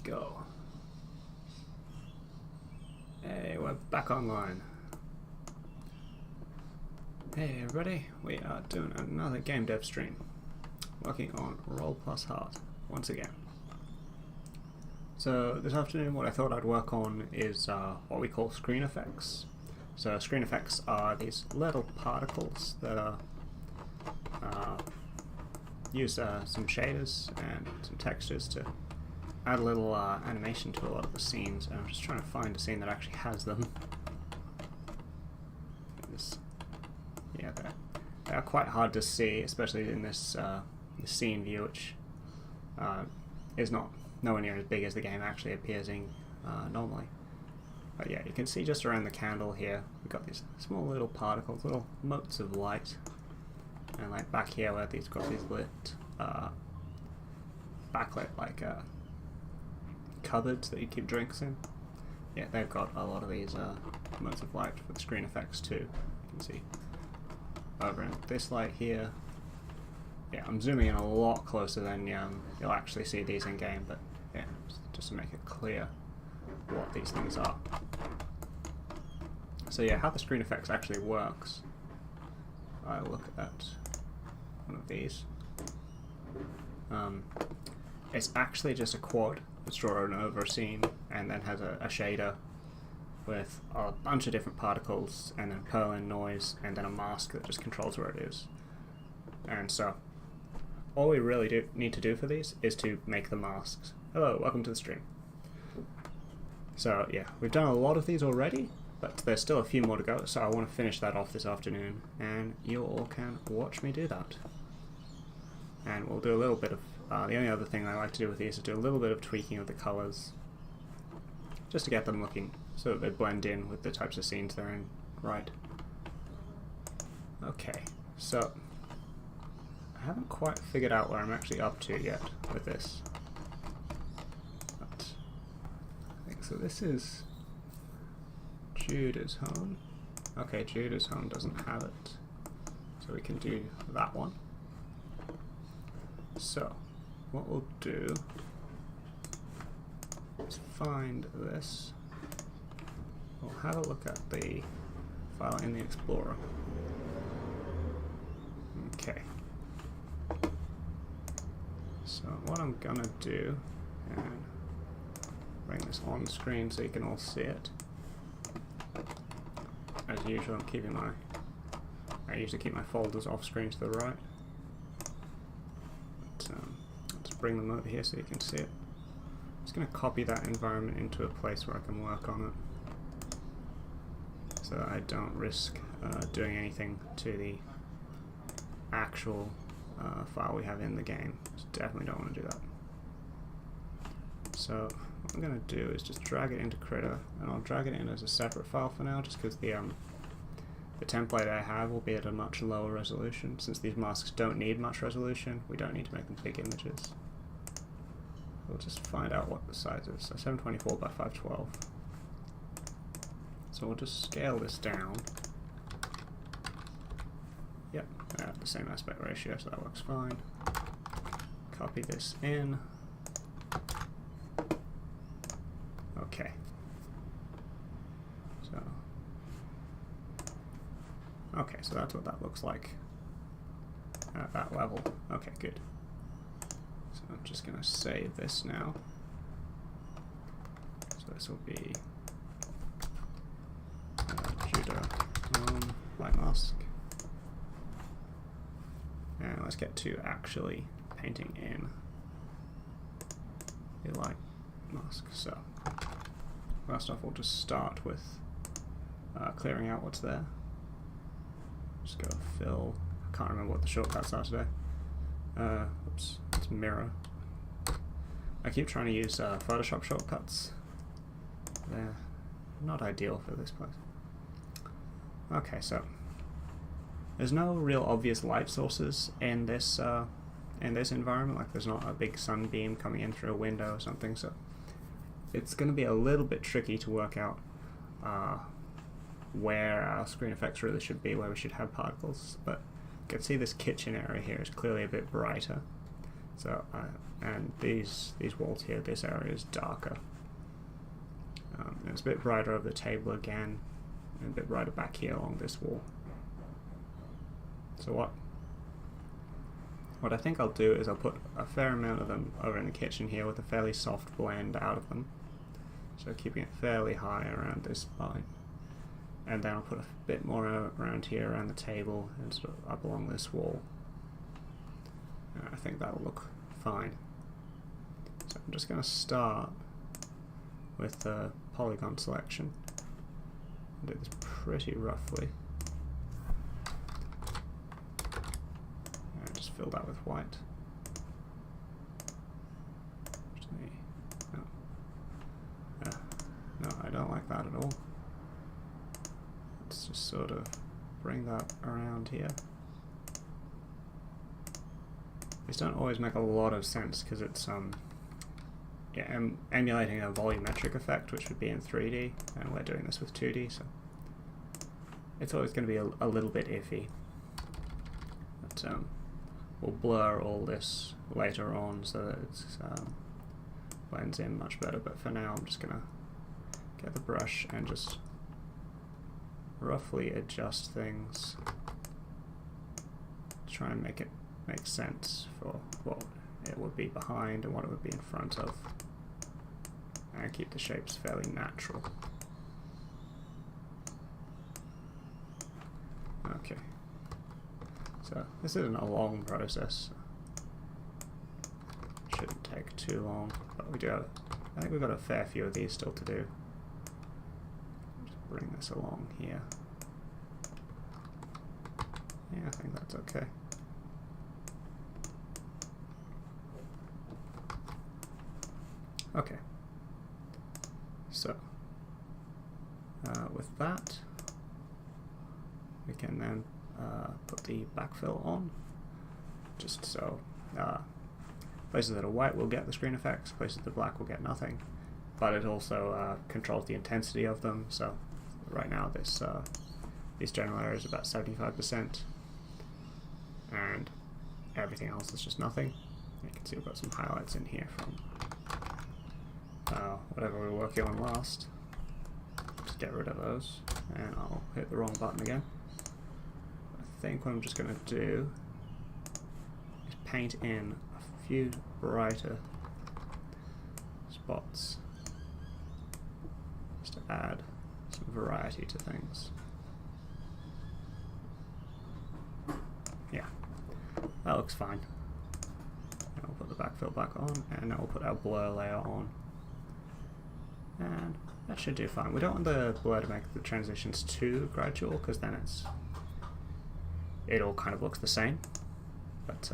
go. Hey, we're back online. Hey everybody, we are doing another game dev stream, working on Roll+Heart once again. So this afternoon what I thought I'd work on is what we call ScreenFX. So ScreenFX are these little particles that use some shaders and some textures to add a little animation to a lot of the scenes, and I'm just trying to find a scene that actually has them. Yeah, they're quite hard to see, especially in this scene view, which is nowhere near as big as the game actually appears in normally. But yeah, you can see just around the candle here, we've got these small little particles, little motes of light, and like back here where these got these lit, backlit like cupboards that you keep drinks in. Yeah, they've got a lot of these modes of light for the ScreenFX too. You can see over in this light here. Yeah, I'm zooming in a lot closer than you'll actually see these in game, but yeah, just to make it clear what these things are. So yeah, how the ScreenFX actually works. I look at one of these. It's actually just a quad that's drawn over a scene and then has a shader with a bunch of different particles and then Perlin noise and then a mask that just controls where it is. And so all we really need to do for these is to make the masks. Hello, welcome to the stream. So yeah, we've done a lot of these already, but there's still a few more to go, so I want to finish that off this afternoon, and you all can watch me do that. And we'll do a little bit of, the only other thing I like to do with these is do a little bit of tweaking of the colours, just to get them looking so that they blend in with the types of scenes they're in. Right. Okay, so I haven't quite figured out where I'm actually up to yet with this. But I think so. This is Judah's home. Okay, Judah's home doesn't have it, so we can do that one. So what we'll do is find this. We'll have a look at the file in the Explorer. Okay. So what I'm gonna do, and bring this on screen so you can all see it. As usual, I'm keeping I usually keep my folders off screen to the right. But, let's bring them over here so you can see it. I'm just going to copy that environment into a place where I can work on it, so that I don't risk doing anything to the actual file we have in the game. Just definitely don't want to do that. So what I'm going to do is just drag it into Critter, and I'll drag it in as a separate file for now, just because the template I have will be at a much lower resolution. Since these masks don't need much resolution, we don't need to make them big images. We'll just find out what the size is. So 724 by 512. So we'll just scale this down. Yep, I have the same aspect ratio, so that works fine. Copy this in. Okay. So that's what that looks like at that level. Okay, good. So I'm just going to save this now. So this will be Judah light mask. And let's get to actually painting in the light mask. So first off, we'll just start with clearing out what's there. Just go fill. I can't remember what the shortcuts are today. Oops, it's mirror. I keep trying to use Photoshop shortcuts. They're not ideal for this place. Okay, so there's no real obvious light sources in this environment. Like there's not a big sunbeam coming in through a window or something. So it's going to be a little bit tricky to work out where our ScreenFX really should be, where we should have particles. But you can see this kitchen area here is clearly a bit brighter. So, and these walls here, this area is darker. It's a bit brighter over the table again, and a bit brighter back here along this wall. So what I think I'll do is I'll put a fair amount of them over in the kitchen here with a fairly soft blend out of them. So keeping it fairly high around this line. And then I'll put a bit more around here around the table and sort of up along this wall. And I think that'll look fine. So I'm just going to start with the polygon selection. Do this pretty roughly. And just fill that with white. No, I don't like that at all. Let's just sort of bring that around here. These don't always make a lot of sense because it's emulating a volumetric effect, which would be in 3D, and we're doing this with 2D, so it's always going to be a little bit iffy. But we'll blur all this later on so that it blends in much better. But for now, I'm just going to get the brush and just roughly adjust things to try and make it make sense for what it would be behind and what it would be in front of, and keep the shapes fairly natural. Okay, so this isn't a long process, shouldn't take too long, but we do have, I think we've got a fair few of these still to do. Just bring this along here. Yeah, I think that's okay. Okay, so with that, we can then put the backfill on, just so places that are white will get the ScreenFX, places that are black will get nothing, but it also controls the intensity of them. So right now this general area is about 75%, and everything else is just nothing. You can see we've got some highlights in here from whatever we were working on last. Just get rid of those, and I'll hit the wrong button again. I think what I'm just going to do is paint in a few brighter spots, just to add some variety to things. Yeah, that looks fine. And we'll put the backfill back on, and now we'll put our blur layer on. And that should do fine. We don't want the blur to make the transitions too gradual, because then it all kind of looks the same. But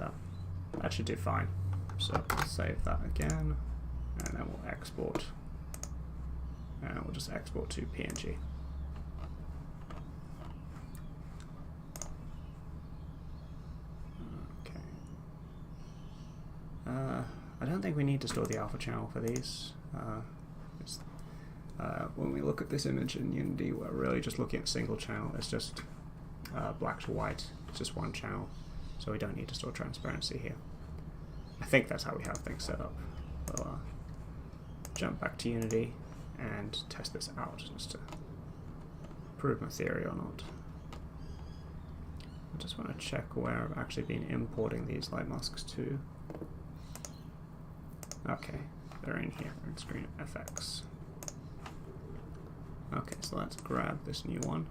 that should do fine. So we'll save that again, and then we'll export. And we'll just export to PNG. Okay. I don't think we need to store the alpha channel for these. When we look at this image in Unity, we're really just looking at single channel. It's just black to white. It's just one channel, so we don't need to store transparency here. I think that's how we have things set up. We'll jump back to Unity and test this out just to prove my theory or not. I just want to check where I've actually been importing these light masks to. Okay, they're in here, in ScreenFX. Okay, so let's grab this new one.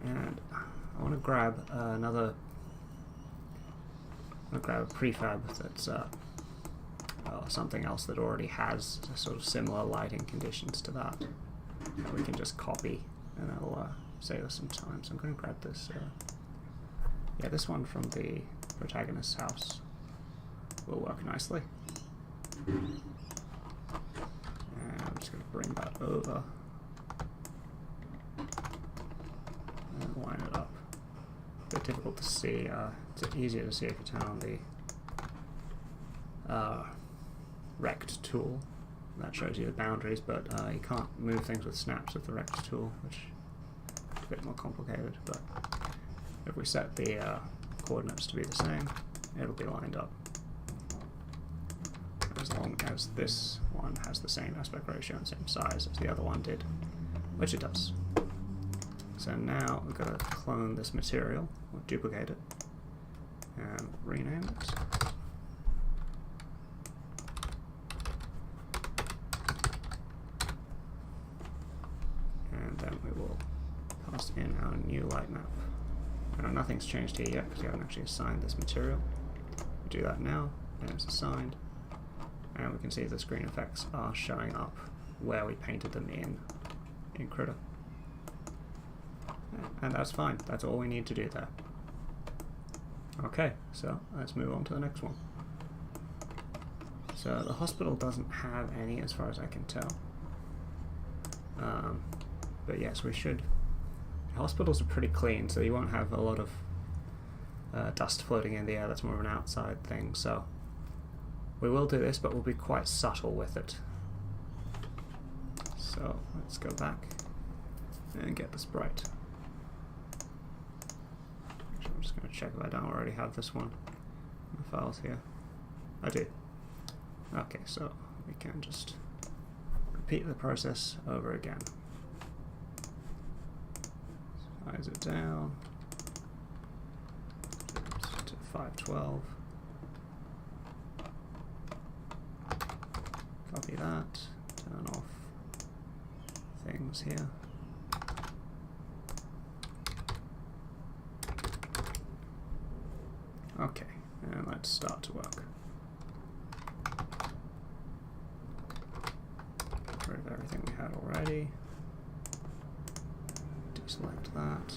And I want to grab a prefab that's something else that already has sort of similar lighting conditions to that we can just copy, and that'll save us some time. So I'm going to grab this, yeah, this one from the protagonist's house will work nicely. And I'm just going to bring that over and line it up. A bit difficult to see. It's easier to see if you turn on the rect tool. That shows you the boundaries, but you can't move things with snaps with the rect tool, which is a bit more complicated. But if we set the coordinates to be the same, it'll be lined up. As long as this one has the same aspect ratio and same size as the other one did, which it does. So now we've got to clone this material, or duplicate it, and rename it. And then we will pass in our new light map. Now nothing's changed here yet because we haven't actually assigned this material. We do that now, and it's assigned. And we can see the ScreenFX are showing up where we painted them in Critter. And that's fine, that's all we need to do there. Okay, so let's move on to the next one. So the hospital doesn't have any as far as I can tell. But yes, we should. Hospitals are pretty clean, so you won't have a lot of dust floating in the air. That's more of an outside thing, so we will do this, but we'll be quite subtle with it. So let's go back and get the sprite. Actually, I'm just going to check if I don't already have this one in the files here. I do. Okay, so we can just repeat the process over again. Size it down to 512. Copy that, turn off things here. Okay, and let's start to work. Get rid of everything we had already. Deselect that.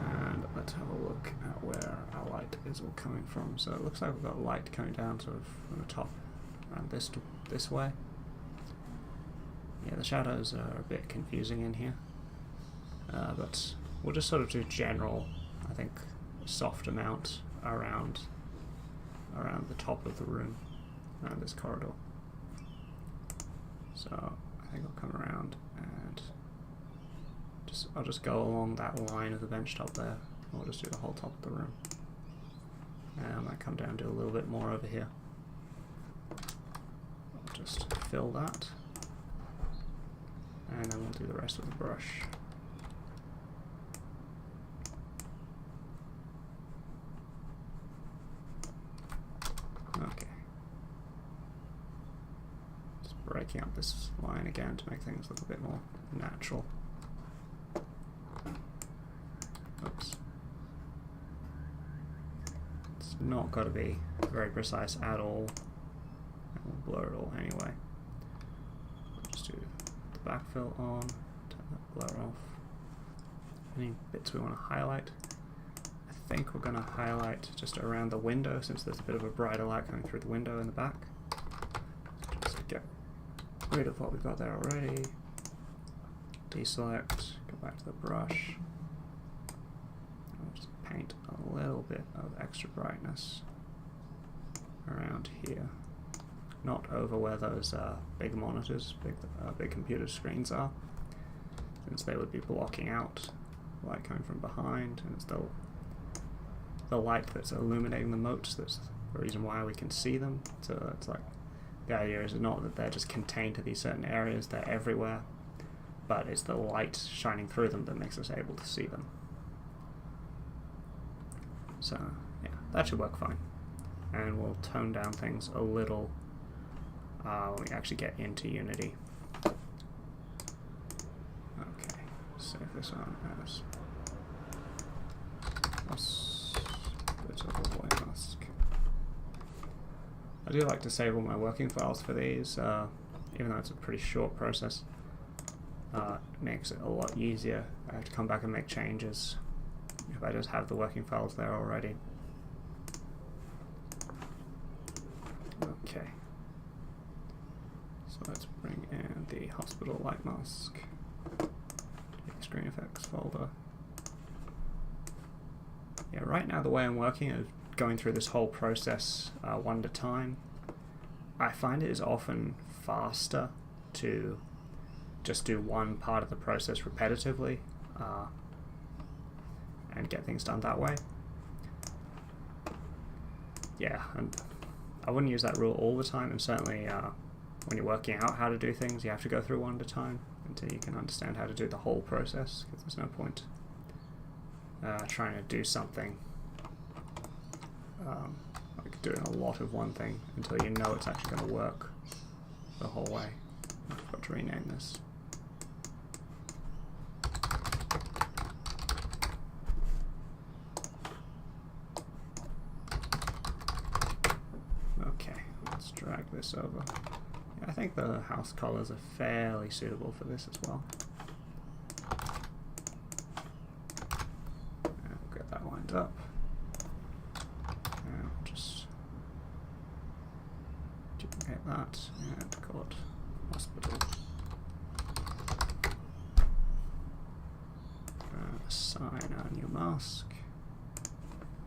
And let's have a look at where our light is all coming from. So it looks like we've got light coming down sort of from the top around this way. Yeah, the shadows are a bit confusing in here, but we'll just sort of do general, I think, soft amount around the top of the room, around this corridor. So I think I'll come around and I'll just go along that line of the bench top there. We'll just do the whole top of the room, and I might come down and do a little bit more over here. Just fill that, and then we'll do the rest with the brush. Okay. Just breaking up this line again to make things look a bit more natural. Oops. It's not got to be very precise at all. We'll blur it all anyway. Just do the backfill on, turn that blur off. Any bits we want to highlight? I think we're going to highlight just around the window, since there's a bit of a brighter light coming through the window in the back. Just get rid of what we've got there already. Deselect, go back to the brush. I'll just paint a little bit of extra brightness around here. Not over where those big monitors, big computer screens are, since they would be blocking out light coming from behind, and it's the light that's illuminating the motes that's the reason why we can see them. So it's like, the idea is not that they're just contained to these certain areas, they're everywhere, but it's the light shining through them that makes us able to see them. So yeah, that should work fine. And we'll tone down things a little when we actually get into Unity. Okay, save this on as hospitable mask. I do like to save all my working files for these, even though it's a pretty short process. It makes it a lot easier. I have to come back and make changes if I just have the working files there already. Okay. So let's bring in the hospital light mask. ScreenFX folder. Yeah, right now the way I'm working is going through this whole process one at a time. I find it is often faster to just do one part of the process repetitively and get things done that way. yeah, and I wouldn't use that rule all the time, and certainly when you're working out how to do things, you have to go through one at a time until you can understand how to do the whole process, because there's no point trying to do something like doing a lot of one thing until you know it's actually going to work the whole way. I've got to rename this. Okay, let's drag this over. Yeah, I think the house colors are fairly suitable for this as well. And we'll get that lined up. And we'll just duplicate that and call it hospital. Assign our new mask,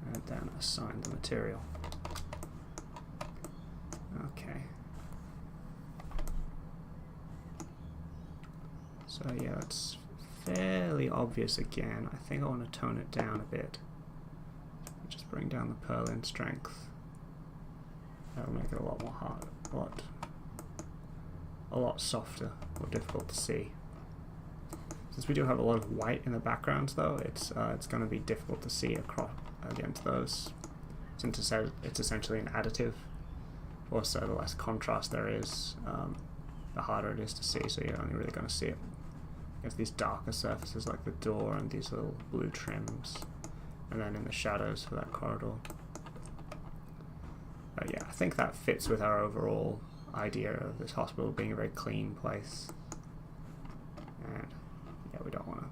and then assign the material. Okay. So yeah, that's fairly obvious again. I think I want to tone it down a bit. Just bring down the purlin strength. That'll make it a lot more hard, a lot softer, more difficult to see. Since we do have a lot of white in the backgrounds, though, it's going to be difficult to see across against those. Since it's essentially an additive. Also, the less contrast there is, the harder it is to see, so you're only really going to see it against these darker surfaces like the door and these little blue trims, and then in the shadows for that corridor. But yeah, I think that fits with our overall idea of this hospital being a very clean place. And yeah, we don't want to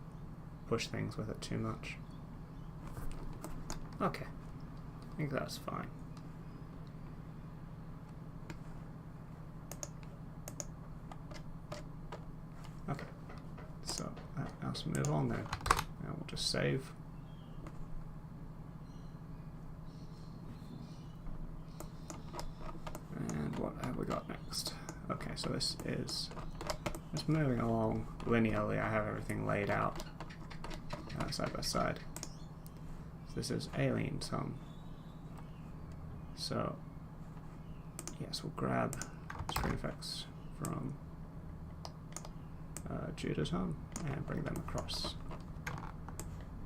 push things with it too much. Okay, I think that's fine. Okay, so let's move on then. Now we'll just save. And what have we got next? Okay, so this is just moving along linearly. I have everything laid out side by side. So this is Alien Home. So yes, we'll grab ScreenFX from Judah's home and bring them across.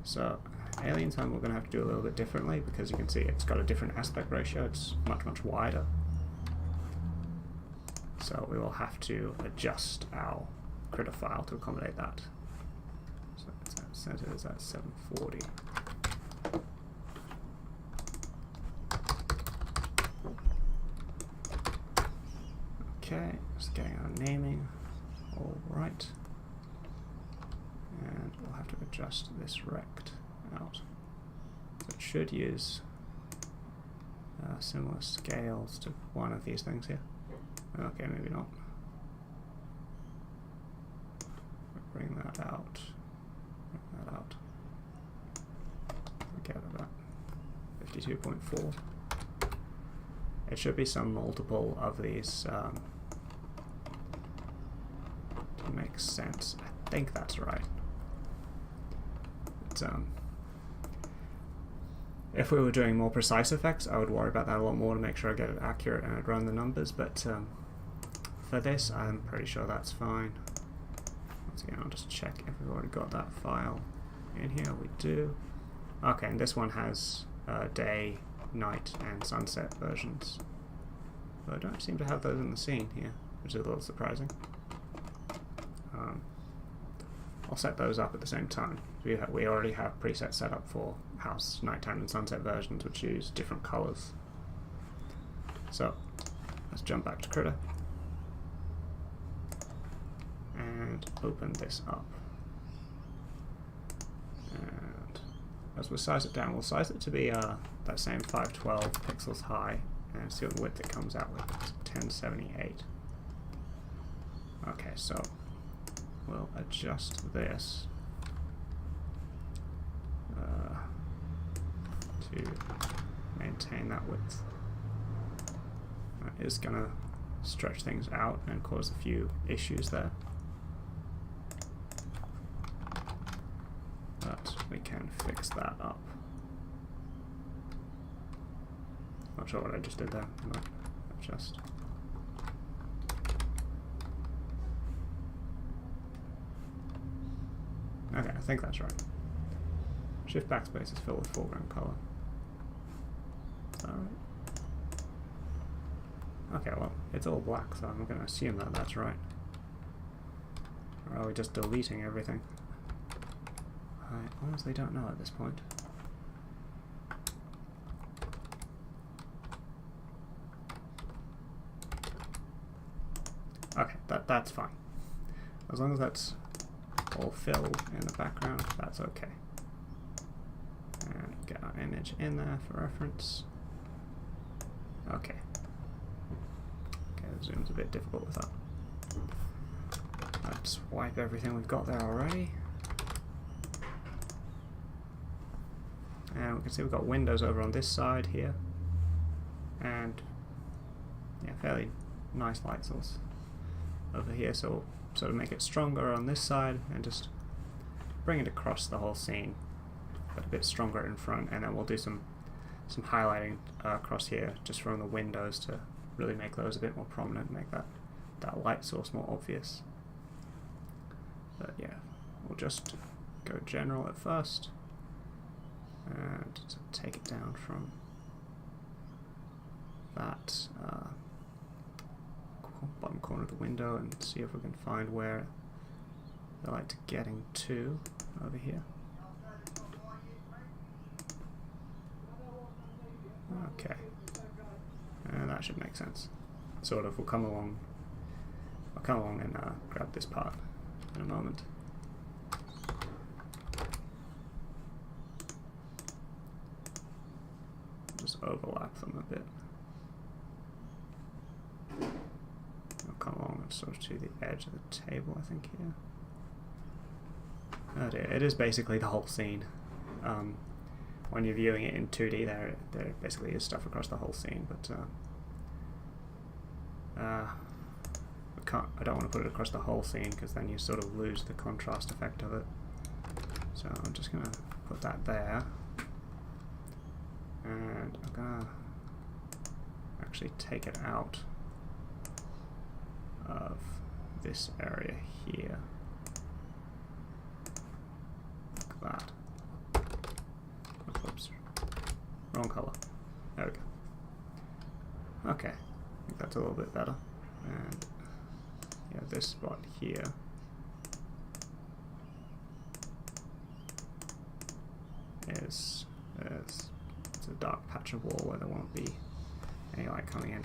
So Alien's home we're going to have to do a little bit differently because you can see it's got a different aspect ratio. It's much wider. So we will have to adjust our critter file to accommodate that. So it's at center is at 740. Okay, just getting our naming all right. And we'll have to adjust this rect out. So it should use similar scales to one of these things here. Okay, maybe not. Bring that out. Bring that out. Forget about 52.4. It should be some multiple of these to make sense. I think that's right. But, if we were doing more precise effects, I would worry about that a lot more to make sure I get it accurate and I'd run the numbers, but for this, I'm pretty sure that's fine. Once again, I'll just check if we've already got that file in here. We do. Okay, and this one has day, night, and sunset versions. But I don't seem to have those in the scene here, which is a little surprising. I'll set those up at the same time. We already have presets set up for house, nighttime, and sunset versions, which use different colors. So let's jump back to Critter and open this up. And as we size it down, we'll size it to be that same 512 pixels high, and see what width it comes out with. It's 1078. Okay, so we'll adjust this to maintain that width. That is going to stretch things out and cause a few issues there. But we can fix that up. not sure what I just did there. I might adjust. Okay, I think that's right. Shift backspace is filled with foreground color. Is that right? Okay, well, it's all black, so I'm going to assume that that's right. Or are we just deleting everything? I honestly don't know at this point. Okay, that's fine. As long as that's all filled in the background, that's okay. And get our image in there for reference. Okay. Okay, the zoom's a bit difficult with that. Let's wipe everything we've got there already. And we can see we've got windows over on this side here. And yeah, fairly nice light source over here, so we'll sort of make it stronger on this side and just bring it across the whole scene, but a bit stronger in front, and then we'll do some highlighting across here just from the windows to really make those a bit more prominent, make that light source more obvious. But yeah, we'll just go general at first and take it down from that bottom corner of the window and see if we can find where the light's getting to over here. Okay, and that should make sense. Sort of. We'll come along. I'll come along and grab this part in a moment. Just overlap them a bit. I'll come along and sort of to the edge of the table, I think, here. Oh dear, it is basically the whole scene. When you're viewing it in 2D, there basically is stuff across the whole scene, but I don't want to put it across the whole scene because then you sort of lose the contrast effect of it. So I'm just going to put that there, and I'm going to actually take it out of this area here. Like that. Oops, wrong color. There we go. Okay, I think that's a little bit better. And yeah, this spot here is it's a dark patch of wall where there won't be any light coming in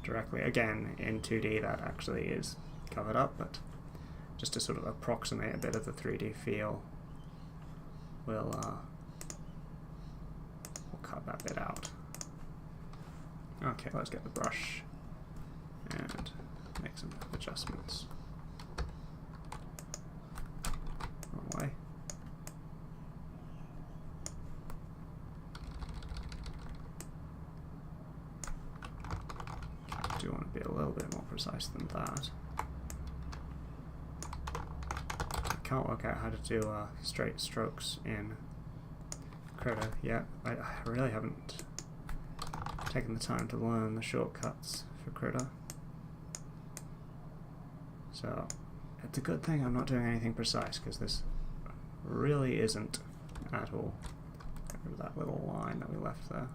directly. Again, in 2D that actually is covered up, but just to sort of approximate a bit of the 3D feel, we'll cut that bit out. Okay, let's get the brush and make some adjustments. Wrong way. I do want to be a little bit more precise than that. I can't work out how to do straight strokes in Krita yet. I really haven't taken the time to learn the shortcuts for Krita. So it's a good thing I'm not doing anything precise, because this really isn't at all. Get rid of that little line that we left there,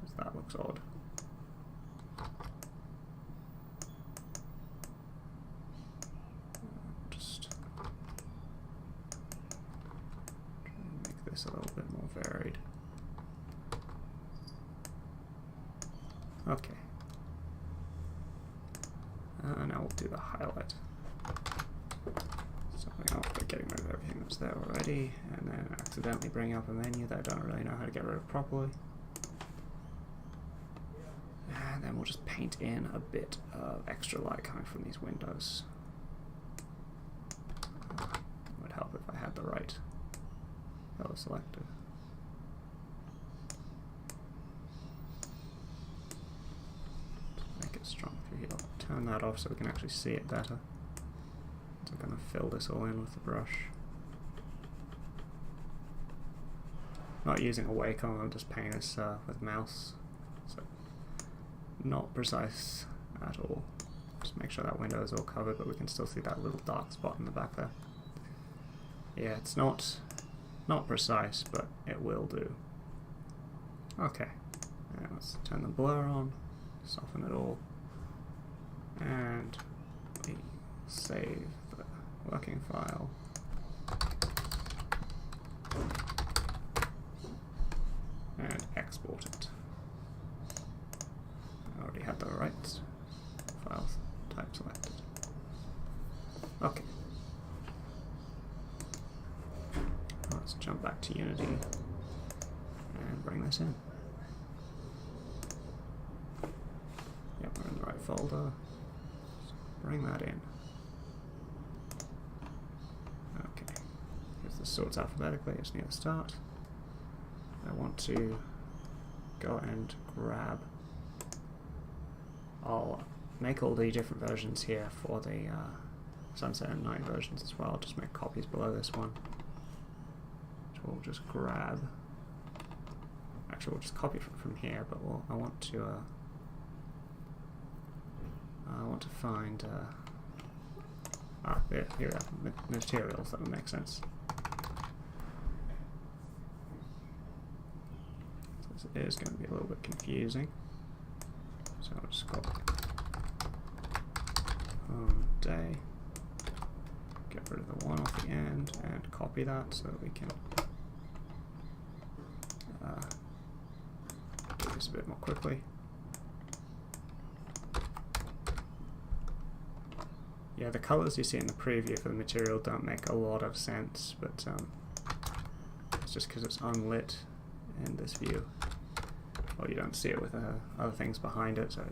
because that looks odd. Just try and make this a little bit more varied. Okay. Now we'll do the highlight. Something off by getting rid of everything that's there already, and then accidentally bring up a menu that I don't really know how to get rid of properly. And then we'll just paint in a bit of extra light coming from these windows. It would help if I had the right color selected. Make it strong through here. I'll turn that off so we can actually see it better. So I'm going to fill this all in with the brush. not using a wacom, I'm just painting this with mouse. So not precise at all. Just make sure that window is all covered, but we can still see that little dark spot in the back there. Yeah, it's not precise, but it will do. Okay, and let's turn the blur on, soften it all, and we save the working file. And export it. I already had the right file type selected. Okay. Let's jump back to Unity and bring this in. Yep, we're in the right folder. Let's bring that in. Okay. If this sorts alphabetically, it's near the start. I want to go and grab. I'll make all the different versions here for the sunset and night versions as well. I'll just make copies below this one, which we'll just grab. Actually, we'll just copy from here, but I want to find here we are, materials. That would make sense. It is going to be a little bit confusing, so I'll just go day, get rid of the one off the end, and copy that so that we can do this a bit more quickly. Yeah, the colors you see in the preview for the material don't make a lot of sense, but it's just because it's unlit in this view. Well, you don't see it with other things behind it, so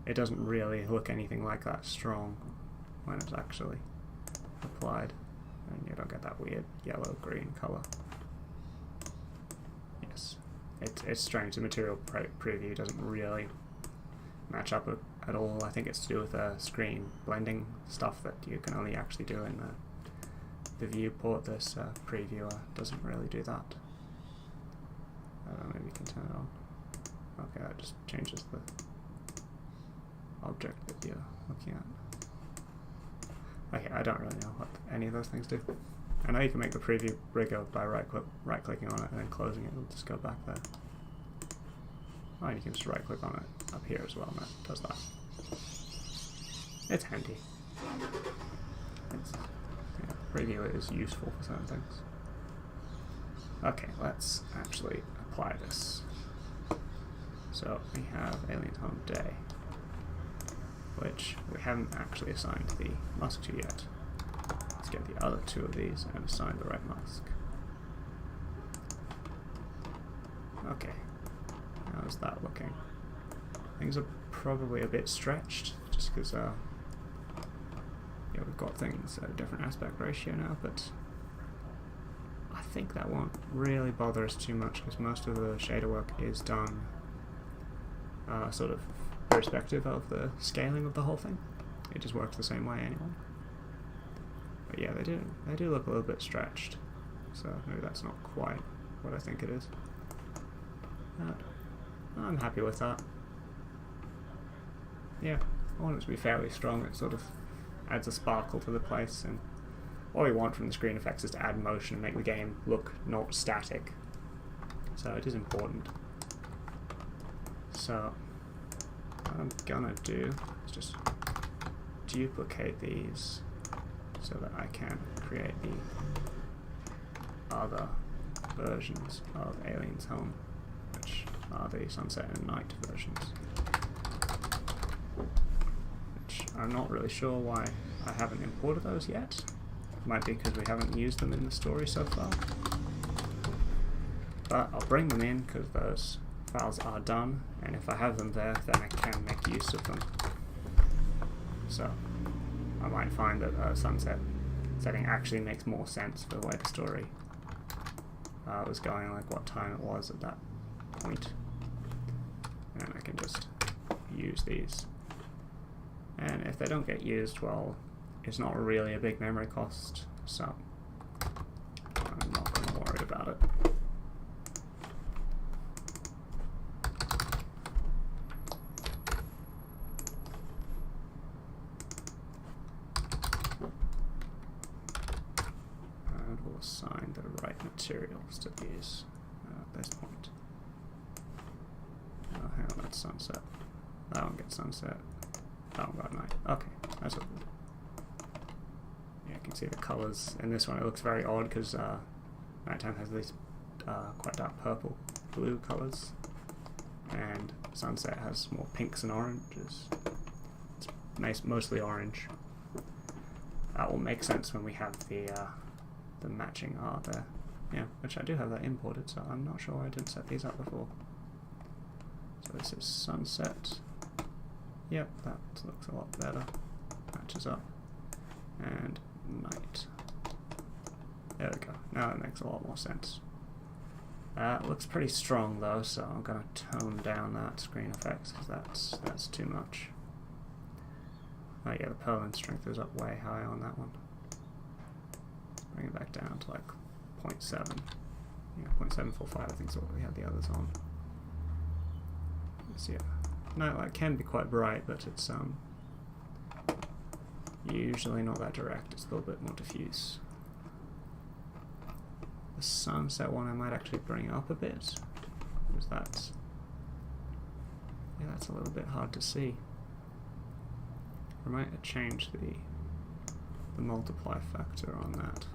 it doesn't really look anything like that strong when it's actually applied, and you don't get that weird yellow-green color. Yes, it's strange. The material preview doesn't really match up at all. I think it's to do with screen blending stuff that you can only actually do in the viewport. This previewer doesn't really do that. Maybe you can turn it on. Okay, that just changes the object that you're looking at. Okay, I don't really know what any of those things do. I know you can make the preview bigger by right-clicking on it and then closing it. It'll just go back there. Oh, and you can just right-click on it up here as well, and that does that. It's handy. Preview is useful for certain things. Okay, let's actually apply this. So we have Alien Home Day, which we haven't actually assigned the mask to yet. Let's get the other two of these and assign the right mask. Okay, how's that looking? Things are probably a bit stretched, just because yeah, we've got things at a different aspect ratio now, but I think that won't really bother us too much because most of the shader work is done sort of irrespective of the scaling of the whole thing. It just works the same way anyway. But yeah, they do look a little bit stretched, so maybe that's not quite what I think it is. I'm happy with that. Yeah, I want it to be fairly strong. It sort of adds a sparkle to the place, and all we want from the ScreenFX is to add motion and make the game look not static. So it is important. So what I'm gonna do is just duplicate these so that I can create the other versions of Alien's Home, which are the sunset and night versions. Which I'm not really sure why I haven't imported those yet. Might be because we haven't used them in the story so far. But I'll bring them in because those files are done, and if I have them there, then I can make use of them. So I might find that sunset setting actually makes more sense for the way the story was going, like what time it was at that point. And I can just use these. And if they don't get used, well, it's not really a big memory cost, so I'm not going to worry about it. assign the right materials to these at this point. Oh, hang on, that's sunset. That one gets sunset. That one got night. Okay, that's all good. Yeah, you can see the colours. In this one it looks very odd because nighttime has these quite dark purple, blue colours, and sunset has more pinks and oranges. It's nice, mostly orange. That will make sense when we have the matching art there. Yeah, which I do have that imported, so I'm not sure why I didn't set these up before. So this is sunset. Yep, that looks a lot better. Matches up. And night. There we go. Now that makes a lot more sense. It looks pretty strong though, so I'm going to tone down that ScreenFX because that's too much. Oh yeah, the Perlin strength is up way high on that one. Bring it back down to like 0.7. Yeah, 0.745 I think is what we had the others on. So yeah, nightlight can be quite bright, but it's usually not that direct. It's a little bit more diffuse. The sunset one I might actually bring up a bit, because that's a little bit hard to see. I might change the multiply factor on that,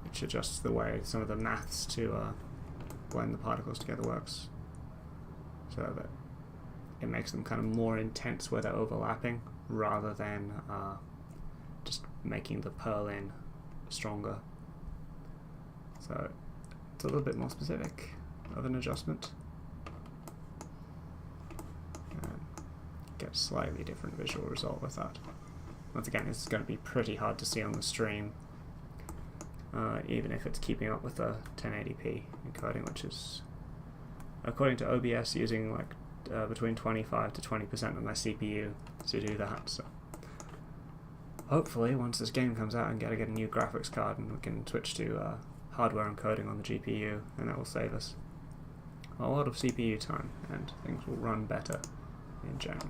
which adjusts the way some of the maths to blend the particles together works, so that it makes them kind of more intense where they're overlapping, rather than just making the Perlin stronger. So it's a little bit more specific of an adjustment. Get a slightly different visual result with that. Once again, this is going to be pretty hard to see on the stream, even if it's keeping up with the 1080p encoding, which is, according to OBS, using like between 25 to 20% of my CPU to do that. So hopefully, once this game comes out, I'm going to get a new graphics card and we can switch to hardware encoding on the GPU, and that will save us a lot of CPU time, and things will run better in general.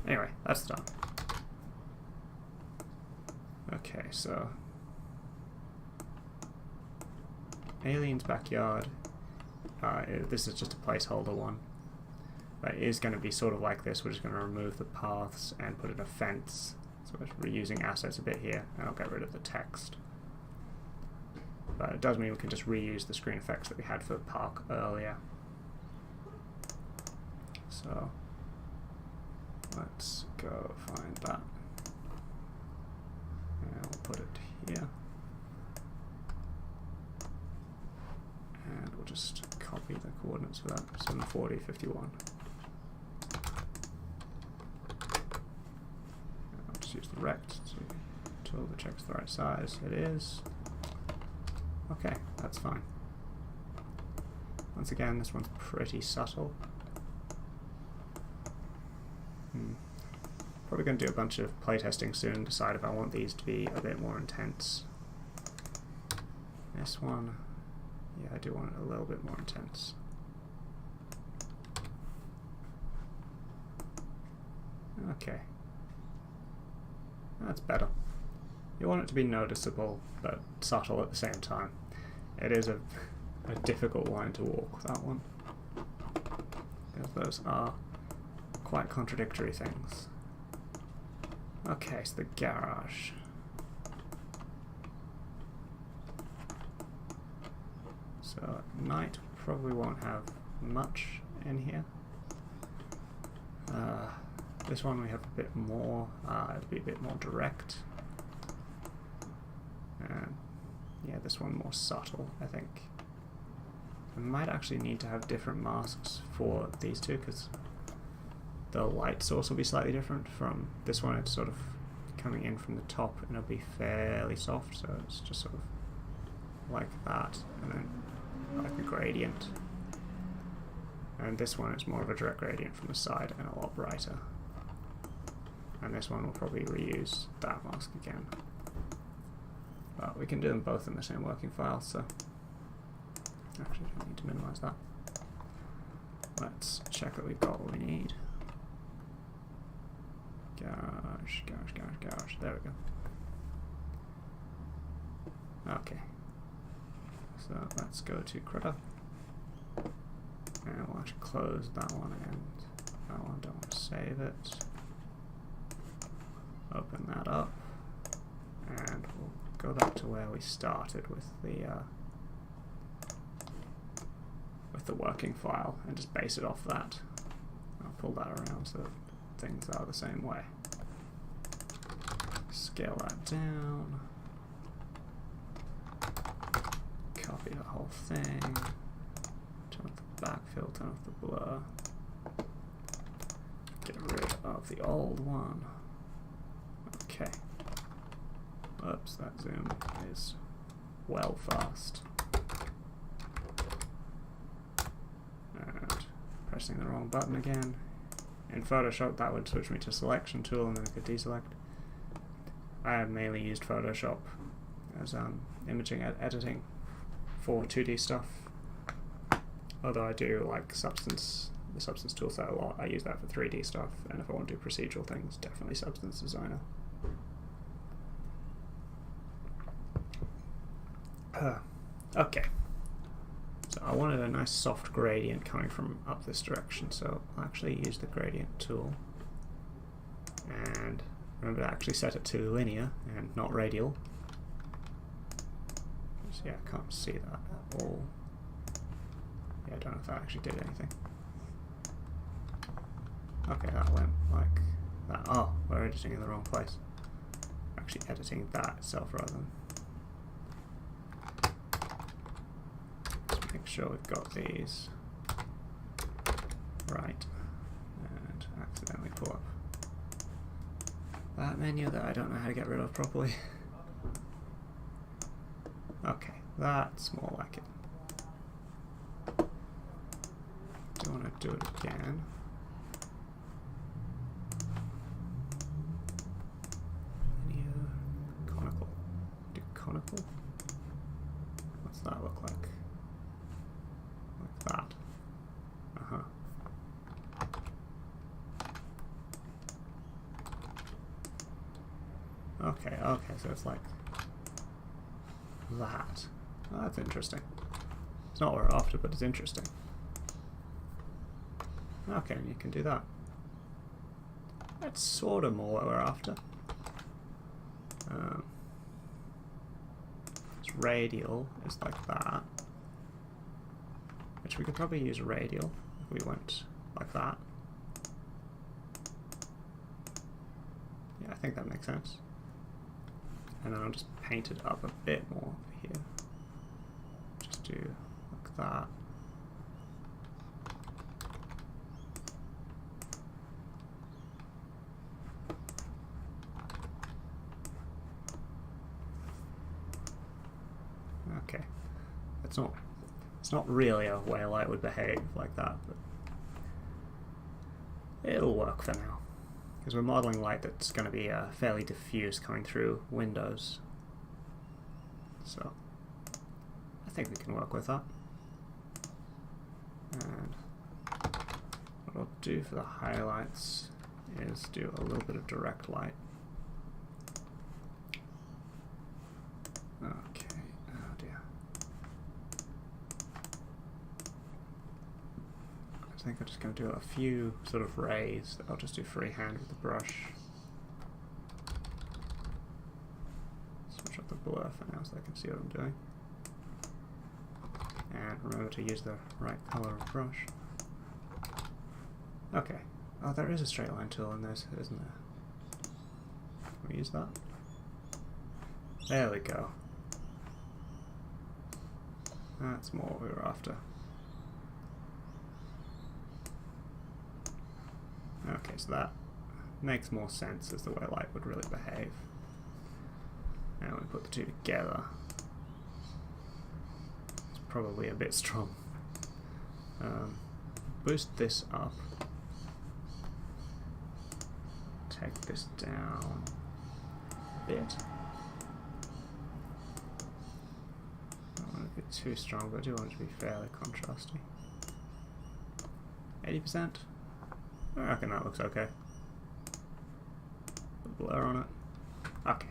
Anyway, that's done. Okay, so Alien's Backyard, this is just a placeholder one, but it is going to be sort of like this. We're just going to remove the paths and put in a fence, so we're reusing assets a bit here, and I'll get rid of the text. But it does mean we can just reuse the ScreenFX that we had for the park earlier. So let's go find that. And we'll put it here. And we'll just copy the coordinates for that. 740, 51. And I'll just use the rect tool that checks the right size. It is. Okay, that's fine. Once again, this one's pretty subtle. Probably going to do a bunch of playtesting soon and decide if I want these to be a bit more intense. This one, yeah, I do want it a little bit more intense. Okay. That's better. You want it to be noticeable, but subtle at the same time. It is a difficult line to walk, that one, because those are quite contradictory things. Okay, so the garage. So at night probably won't have much in here. This one we have a bit more, it'll be a bit more direct. And yeah, this one more subtle, I think. I might actually need to have different masks for these two, because the light source will be slightly different from this one. It's sort of coming in from the top and it'll be fairly soft, so it's just sort of like that, and then like a gradient. And this one is more of a direct gradient from the side and a lot brighter. And this one will probably reuse that mask again. But we can do them both in the same working file, so actually I need to minimize that. Let's check that we've got what we need. Gosh, there we go. Okay. So let's go to Critter. And we'll actually close that one and that one. Don't want to save it. Open that up. And we'll go back to where we started with the working file and just base it off that. I'll pull that around so that things are the same way. Scale that down. Copy the whole thing. Turn off the backfill, turn off the blur. Get rid of the old one. Okay. Oops, that zoom is well fast. And pressing the wrong button again. In Photoshop that would switch me to selection tool and then I could deselect. I have mainly used Photoshop as imaging editing for 2D stuff. Although I do like the Substance toolset a lot. I use that for 3D stuff, and if I want to do procedural things, definitely Substance Designer. Okay. So I wanted a nice soft gradient coming from up this direction, so I'll actually use the gradient tool. And remember to actually set it to linear and not radial. So yeah, I can't see that at all. Yeah, I don't know if that actually did anything. Okay, that went like that. Oh, we're editing in the wrong place. Actually editing that itself rather than... Let's make sure we've got these right. And accidentally pull up that menu that I don't know how to get rid of properly. Okay, that's more like it. Do you want to do it again? Linear, conical. Do conical? What's that look like? Like that. Uh-huh. Okay, okay, so it's like that. Oh, that's interesting. It's not what we're after, but it's interesting. Okay, and you can do that. That's sort of more what we're after. It's radial is like that. Which we could probably use radial if we went like that. Yeah, I think that makes sense. And then I'll just paint it up a bit more over here. Just do like that. Okay, it's not really a way light would behave like that, but it'll work for now. Because we're modeling light that's going to be fairly diffuse coming through windows. So I think we can work with that. And what I'll do for the highlights is do a little bit of direct light. Okay, oh dear. I think I'm just going to do a few sort of rays that I'll just do freehand with the brush. Switch up the blur for now so I can see what I'm doing. And remember to use the right color of brush. Okay. Oh, there is a straight line tool in this, isn't there? Can we use that? There we go. That's more what we were after. Okay, so that makes more sense as the way light would really behave. And when we put the two together, it's probably a bit strong. Boost this up. Take this down a bit. Don't want it to be too strong, but I do want it to be fairly contrasty. 80%? I reckon that looks okay. Put blur on it. Okay.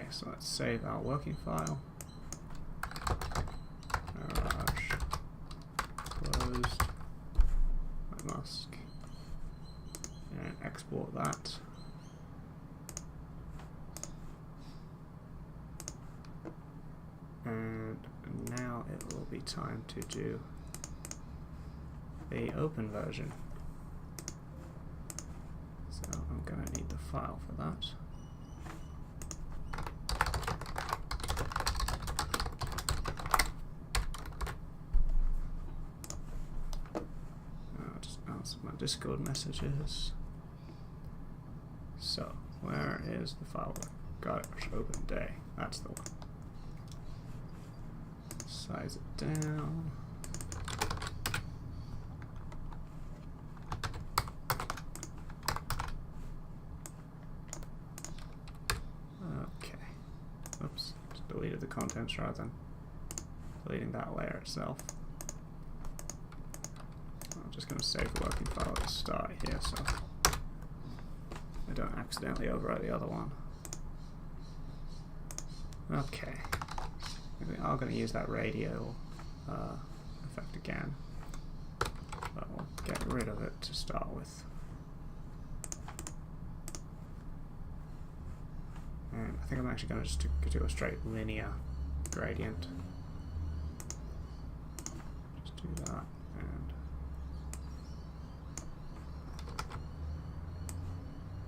so let's save our working file. Garage closed. Mask. And export that. And now it will be time to do the open version. So I'm going to need the file for that. I'll just answer my Discord messages. So, where is the file? Garage open day. That's the one. Size it down. Okay. Oops. Just deleted the contents rather than deleting that layer itself. I'm just going to save the working file at the start here so I don't accidentally overwrite the other one. Okay. We are going to use that radio effect again, but we'll get rid of it to start with. And I think I'm actually going to just do a straight linear gradient. Just do that and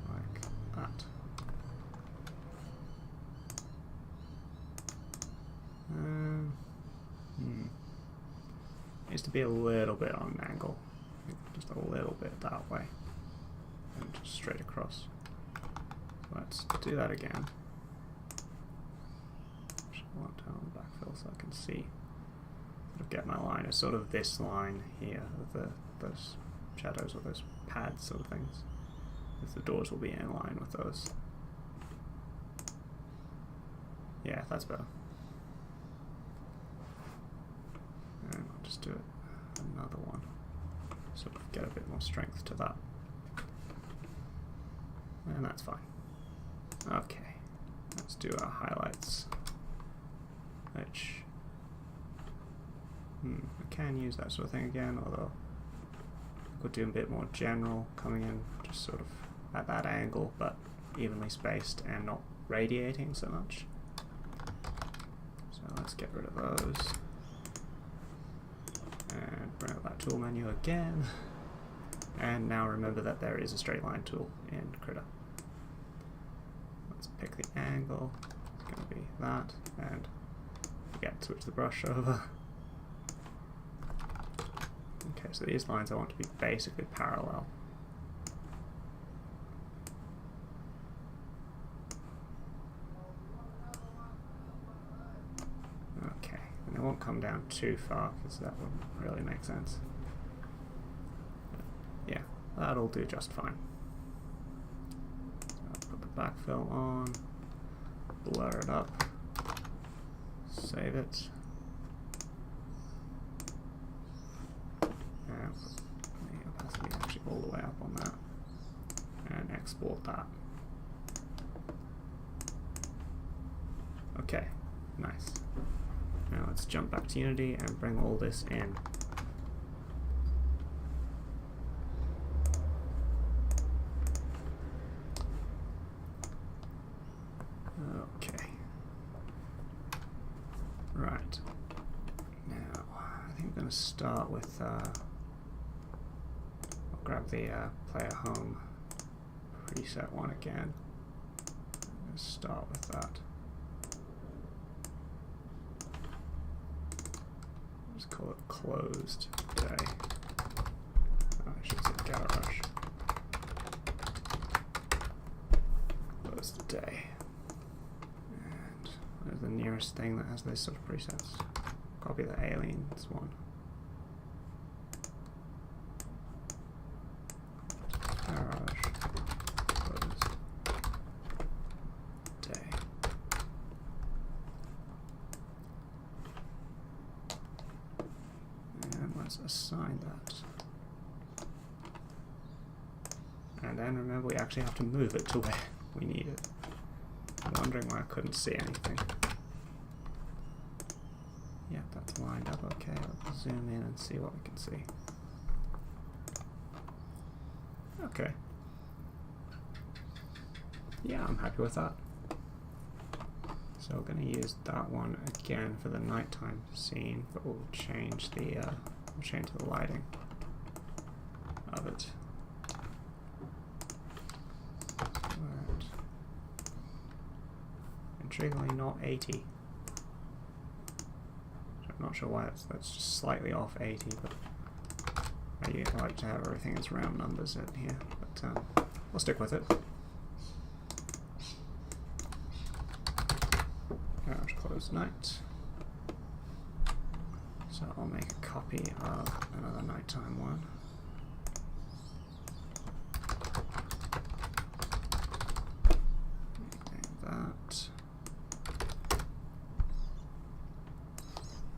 like that. Needs to be a little bit on an angle, just a little bit that way, and just straight across. Let's do that again. Just want down on the backfill so I can see, sort of get my line. It's sort of this line here of those shadows or those pads sort of things. If the doors will be in line with those. Yeah, that's better. And I'll just do it another one, sort of get a bit more strength to that. And that's fine. Okay, let's do our highlights. Which, I can use that sort of thing again, although I could do a bit more general, coming in just sort of at that angle, but evenly spaced and not radiating so much. So let's get rid of those. And bring up that tool menu again. And now remember that there is a straight line tool in Krita. Let's pick the angle. It's going to be that. And again, switch the brush over. Okay, so these lines I want to be basically parallel. Okay, and it won't come down too far because that wouldn't really make sense. But yeah, that'll do just fine. So I'll put the backfill on, blur it up, save it, and put the opacity actually all the way up on that, and export that. Okay, nice. Now let's jump back to Unity and bring all this in. Okay. Right. Now, I think I'm going to start with, I'll grab the player home preset one again. I'm going to start with that. Just call it closed day. Oh, I should say garage. Closed day. And where's the nearest thing that has this sort of presets? Copy the aliens one. Garage. Closed day. And let's assign that. And then remember we actually have to move it to where we need it. I'm wondering why I couldn't see anything. Yeah, that's lined up okay. Let's zoom in and see what we can see. Okay. Yeah, I'm happy with that. So we're going to use that one again for the nighttime scene, but we'll change the lighting of it. Right. Intriguingly, not 80. I'm not sure why that's just slightly off 80, but I like to have everything as round numbers in here. But we'll stick with it. Garage closed night. So I'll make a copy of another nighttime one. Name that.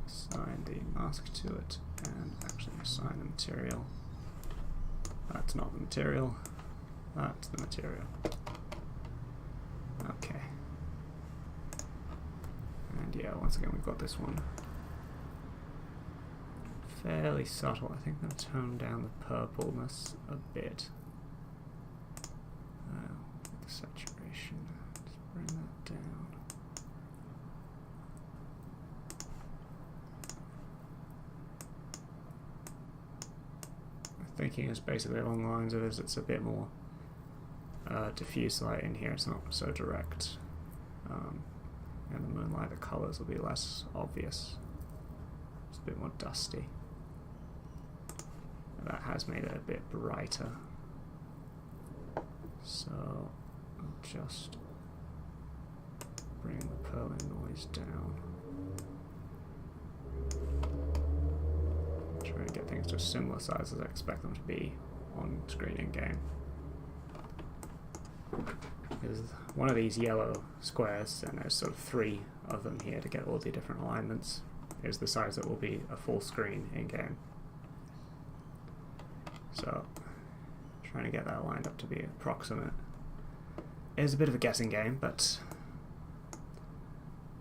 Assign the mask to it, and actually assign the material. That's not the material. That's the material. Okay. And yeah, once again we've got this one. Fairly subtle. I think I'm going to tone down the purpleness a bit. The saturation. Just bring that down. My thinking is basically along the lines of it's a bit more diffuse light in here. It's not so direct. And the moonlight, the colours will be less obvious. It's a bit more dusty. And that has made it a bit brighter. So I'll just bring the purling noise down. Try to get things to a similar size as I expect them to be on screen in game. There's one of these yellow squares, and there's sort of 3 of them here to get all the different alignments, is the size that will be a full screen in game. So, trying to get that lined up to be approximate. It is a bit of a guessing game, but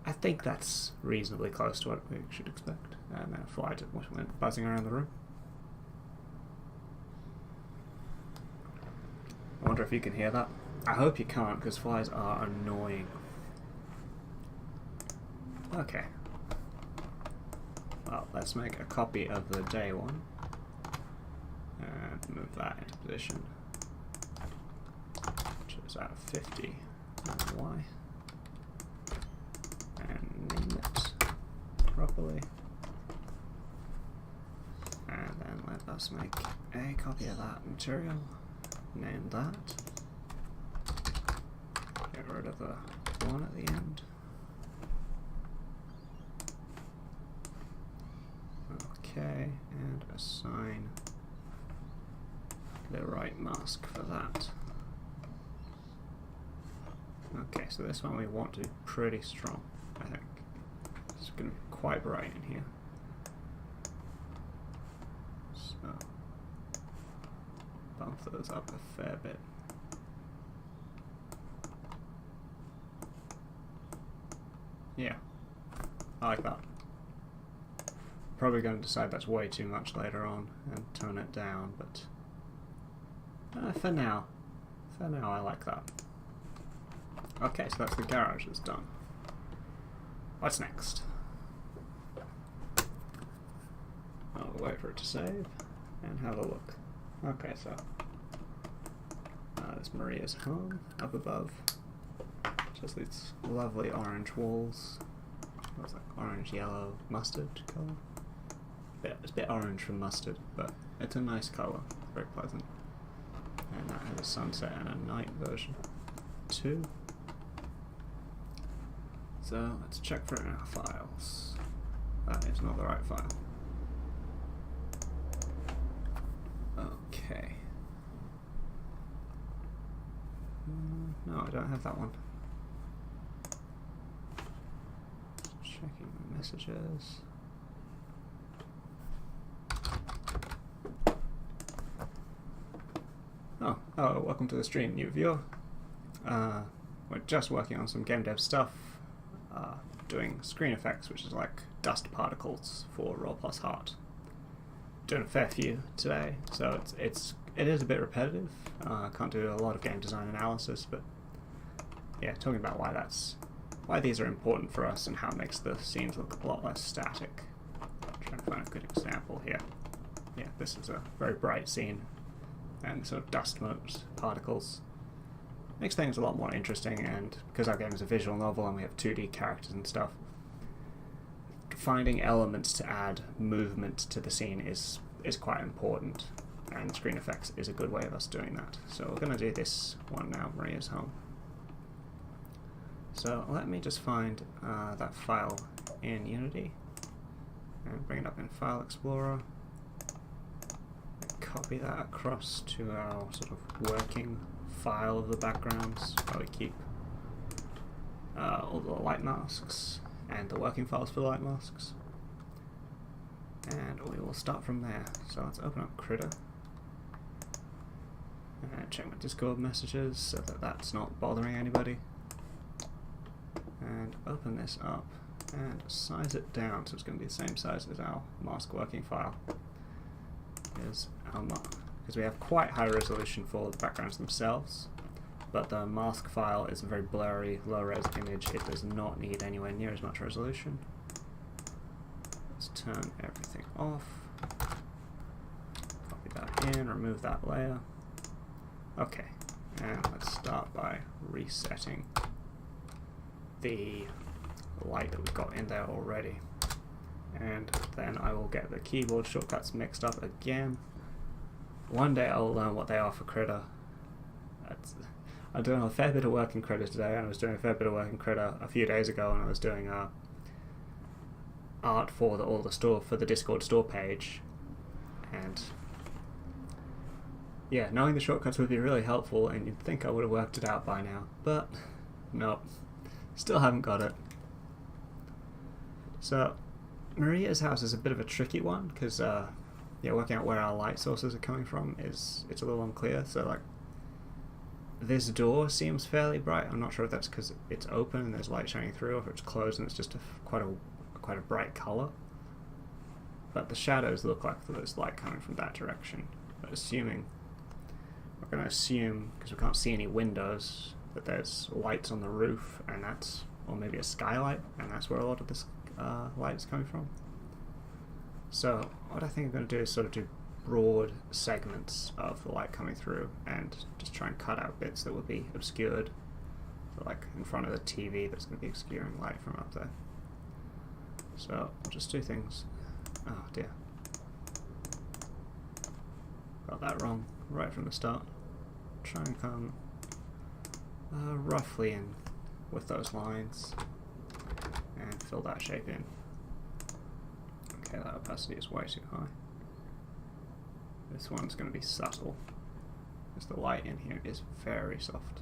I think that's reasonably close to what we should expect. And then a fly just went buzzing around the room. I wonder if you can hear that. I hope you can't, because flies are annoying. Okay. Well, let's make a copy of the day one. And move that into position. Which is at 50. Y. And name it properly. And then let us make a copy of that material. Name that. Get rid of the one at the end. Okay, and assign the right mask for that. Okay, so this one we want to be pretty strong, I think. It's going to be quite bright in here. So, bump those up a fair bit. Yeah, I like that. Probably going to decide that's way too much later on and tone it down, but for now I like that. Okay, so that's the garage that's done. What's next? I'll wait for it to save and have a look. Okay, so there's Maria's home up above. Just these lovely orange walls. What's that? Orange, yellow, mustard colour? It's a bit orange from mustard, but it's a nice colour. Very pleasant. And that has a sunset and a night version too. So let's check for it in our files. That is not the right file. Okay. No, I don't have that one. Checking the messages. Oh, welcome to the stream, new viewer. we're just working on some game dev stuff, doing ScreenFX, which is like dust particles for Roll+Heart. Doing a fair few today, so it is a bit repetitive. Can't do a lot of game design analysis, but yeah, talking about why these are important for us and how it makes the scenes look a lot less static. Trying to find a good example here. Yeah, this is a very bright scene, and sort of dust motes, particles. Makes things a lot more interesting, and because our game is a visual novel and we have 2D characters and stuff, finding elements to add movement to the scene is quite important, and ScreenFX is a good way of us doing that. So we're going to do this one now, Maria's home. So let me just find that file in Unity and bring it up in File Explorer. Copy that across to our sort of working file of the backgrounds, where we keep all the light masks and the working files for the light masks. And we will start from there. So let's open up Critter and check my Discord messages so that that's not bothering anybody. And open this up and size it down so it's going to be the same size as our mask working file. Because we have quite high resolution for the backgrounds themselves, but the mask file is a very blurry, low-res image. It does not need anywhere near as much resolution. Let's turn everything off. Copy that in, remove that layer. Okay, and let's start by resetting the light that we've got in there already. And then I will get the keyboard shortcuts mixed up again. One day I'll learn what they are for Critter. I'm doing a fair bit of work in Critter today, and I was doing a fair bit of work in Critter a few days ago, and I was doing art for the Discord store page. And yeah, knowing the shortcuts would be really helpful, and you'd think I would have worked it out by now, but nope, still haven't got it. So Maria's house is a bit of a tricky one, because yeah, working out where our light sources are coming from it's a little unclear. So like, this door seems fairly bright. I'm not sure if that's because it's open and there's light shining through, or if it's closed and it's just quite a bright color. But the shadows look like there's light coming from that direction. But we're going to assume, because we can't see any windows, that there's lights on the roof, and or maybe a skylight, and that's where a lot of this light is coming from. So what I think I'm going to do is sort of do broad segments of the light coming through, and just try and cut out bits that will be obscured, so like in front of the TV that's going to be obscuring light from up there. So I'll just do things. Oh dear, got that wrong right from the start. Try and come roughly in with those lines and fill that shape in. Okay, that opacity is way too high. This one's going to be subtle, because the light in here is very soft.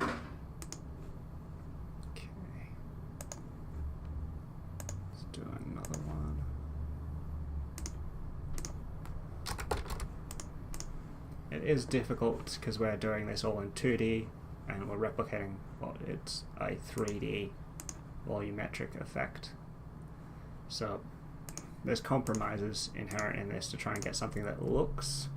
Okay. Let's do another one. It is difficult because we're doing this all in 2D, and we're replicating it's a 3D volumetric effect. So there's compromises inherent in this to try and get something that looks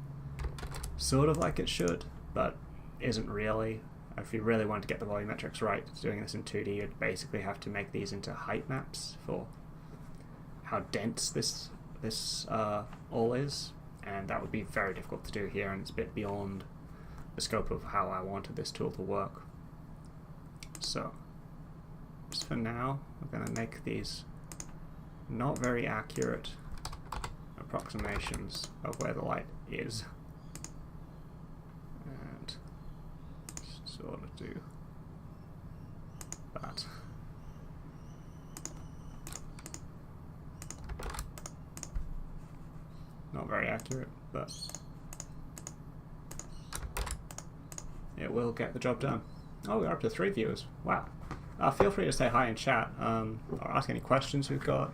sort of like it should, but isn't really. If you really want to get the volumetrics right, doing this in 2D, you'd basically have to make these into height maps for how dense this all is, and that would be very difficult to do here, and it's a bit beyond the scope of how I wanted this tool to work. So just for now, we're going to make these not very accurate approximations of where the light is, and sort of do that. Not very accurate, but it will get the job done. Oh, we're up to 3 viewers. Wow. Feel free to say hi in chat, or ask any questions we've got.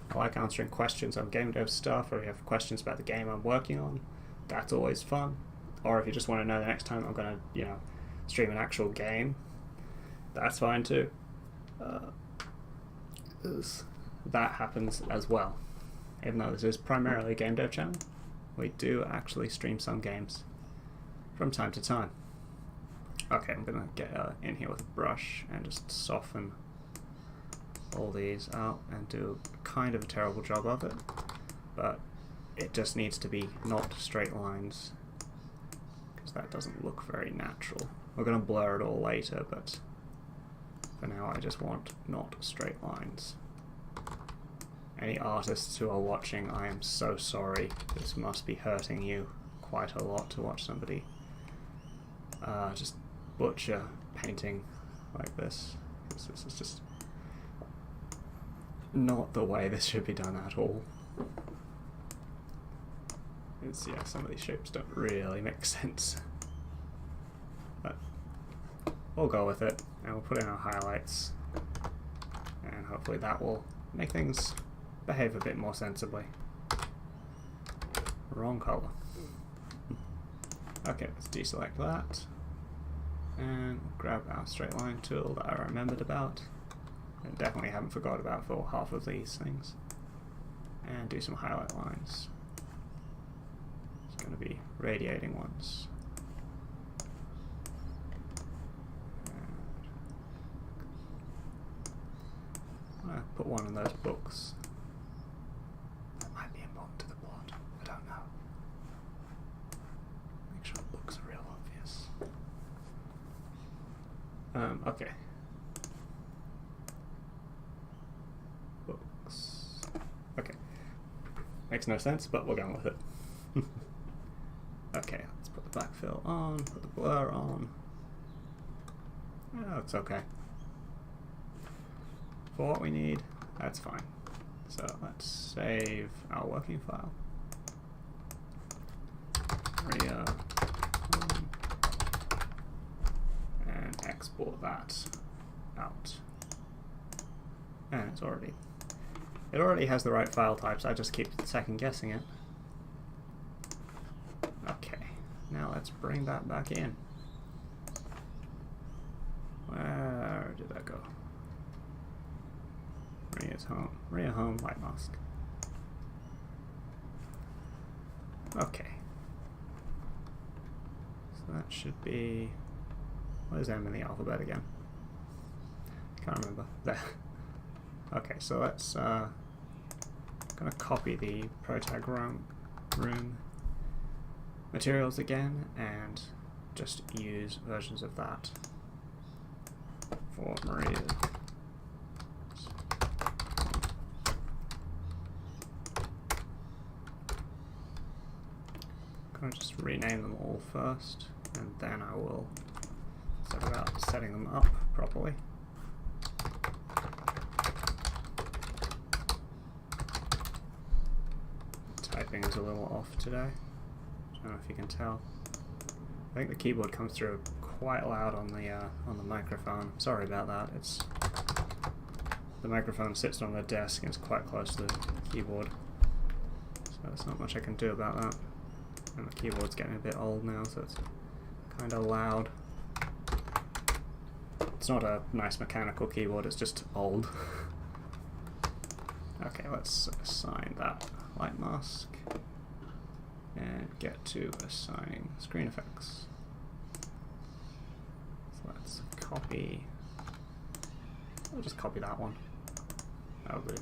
I like answering questions on game dev stuff, or if you have questions about the game I'm working on. That's always fun. Or if you just want to know the next time I'm going to, stream an actual game, that's fine too. That happens as well. Even though this is primarily a game dev channel, we do actually stream some games from time to time. Okay, I'm gonna get in here with a brush and just soften all these out and do kind of a terrible job of it, but it just needs to be not straight lines, because that doesn't look very natural. We're gonna blur it all later, but for now I just want not straight lines. Any artists who are watching, I am so sorry. This must be hurting you quite a lot to watch somebody just butcher painting like this. This is just not the way this should be done at all. Yeah, some of these shapes don't really make sense. But we'll go with it, and we'll put in our highlights, and hopefully that will make things behave a bit more sensibly. Wrong color. Okay, let's deselect that, and grab our straight line tool that I remembered about, and definitely haven't forgot about for half of these things, and do some highlight lines. It's going to be radiating ones. And put one in those books. That might be important to the plot. I don't know. Make sure it looks real obvious. Okay. Books. Okay. Makes no sense, but we're going with it. Okay, let's put the backfill on, put the blur on. Oh, it's okay. For what we need, that's fine. So let's save our working file. And export that out. And it already has the right file types, I just keep second guessing it. Okay, now let's bring that back in. Where did that go? Maria's home. Maria home, light mask. Okay. So that should be... What is M in the alphabet again? Can't remember. There. Okay, so let's... gonna copy the protag room materials again and just use versions of that for Maria. Gonna just rename them all first, and then I will set about setting them up properly. Typing is a little off today. I don't know if you can tell. I think the keyboard comes through quite loud on the microphone. Sorry about that. It's the microphone sits on the desk and it's quite close to the keyboard, so there's not much I can do about that. And the keyboard's getting a bit old now, so it's kind of loud. It's not a nice mechanical keyboard, it's just old. Okay, let's assign that light mask and get to assigning ScreenFX. So let's copy. I'll just copy that one. That'll do.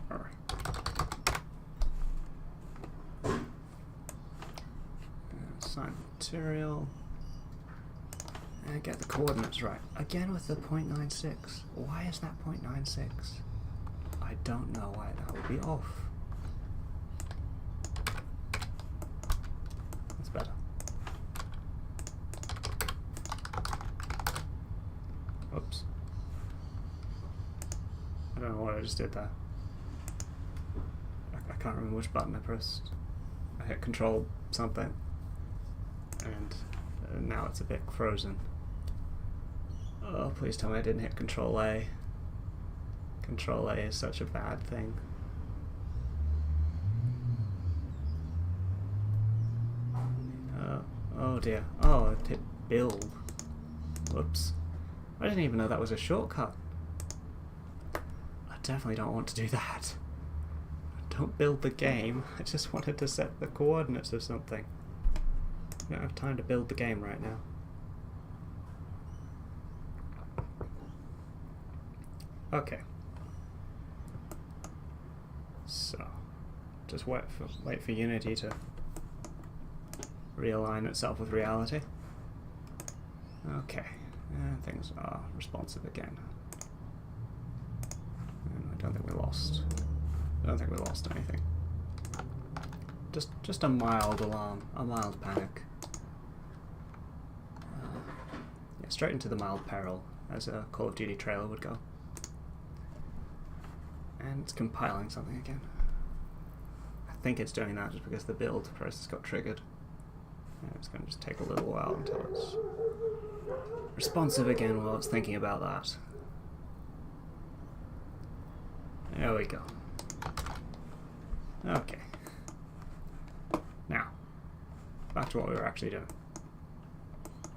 Alright. Assign material. And get the coordinates right. Again with the 0.96. Why is that 0.96? I don't know why that would be off. That's better. Oops. I don't know what I just did there. I can't remember which button I pressed. I hit Control something. And now it's a bit frozen. Oh, please tell me I didn't hit Control A. Control A is such a bad thing. Oh dear. Oh, it hit build. Whoops. I didn't even know that was a shortcut. I definitely don't want to do that. Don't build the game. I just wanted to set the coordinates of something. I don't have time to build the game right now. Okay. So, just wait for Unity to realign itself with reality. Okay, and things are responsive again. And I don't think we lost. I don't think we lost anything. Just a mild alarm, a mild panic. Yeah, straight into the mild peril, as a Call of Duty trailer would go. And it's compiling something again. I think it's doing that just because the build process got triggered. And it's going to just take a little while until it's responsive again while it's thinking about that. There we go. Okay. Now, back to what we were actually doing.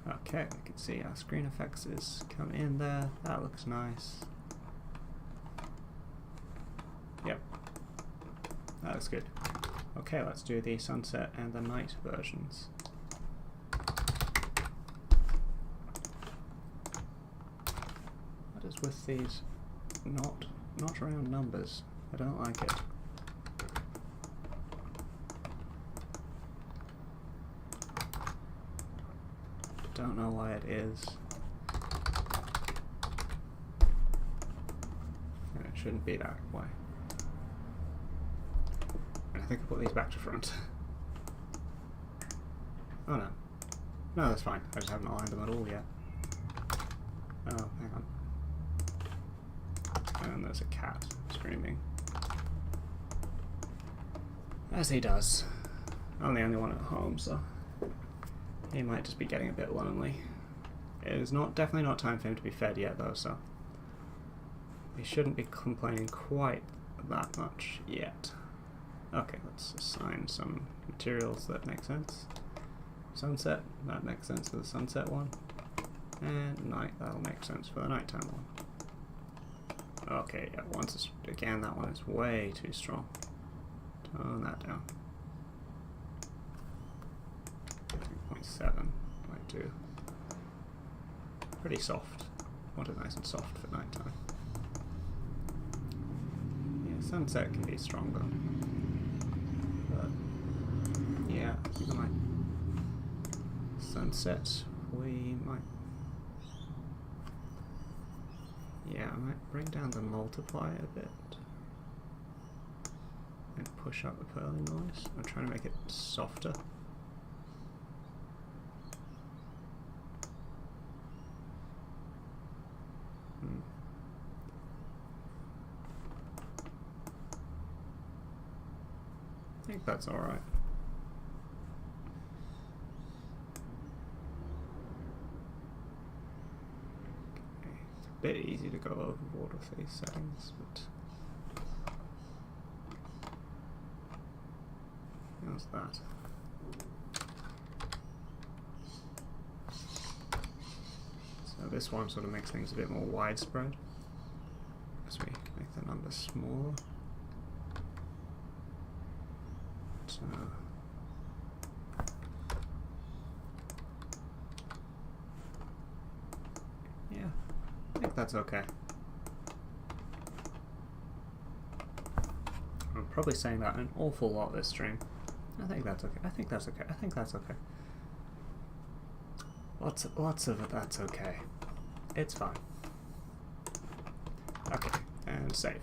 Okay, we can see our ScreenFX is coming in there. That looks nice. Yep. That looks good. Okay, let's do the sunset and the night versions. What is with these not round numbers? I don't like it. Don't know why it is. And it shouldn't be that way. I think I'll put these back to front. Oh no. No, that's fine. I just haven't aligned them at all yet. Oh, hang on. And there's a cat screaming. As he does. I'm the only one at home, so he might just be getting a bit lonely. It is definitely not time for him to be fed yet though, so he shouldn't be complaining quite that much yet. Okay, let's assign some materials that make sense. Sunset, that makes sense for the sunset one. And night, that'll make sense for the nighttime one. Okay, yeah, again, that one is way too strong. Tone that down. 3.7 might do. Pretty soft. Want it nice and soft for nighttime. Yeah, sunset can be stronger. But yeah, even like sunset, we might. Yeah, I might bring down the multiplier a bit and push up the pearly noise. I'm trying to make it softer. I think that's alright. Okay. It's a bit easy to go overboard with these settings, but how's that? So this one sort of makes things a bit more widespread as we make the numbers smaller. Yeah, I think that's okay. I'm probably saying that an awful lot this stream. I think that's okay. I think that's okay. I think that's okay. Lots of it, that's okay. It's fine. Okay, and save.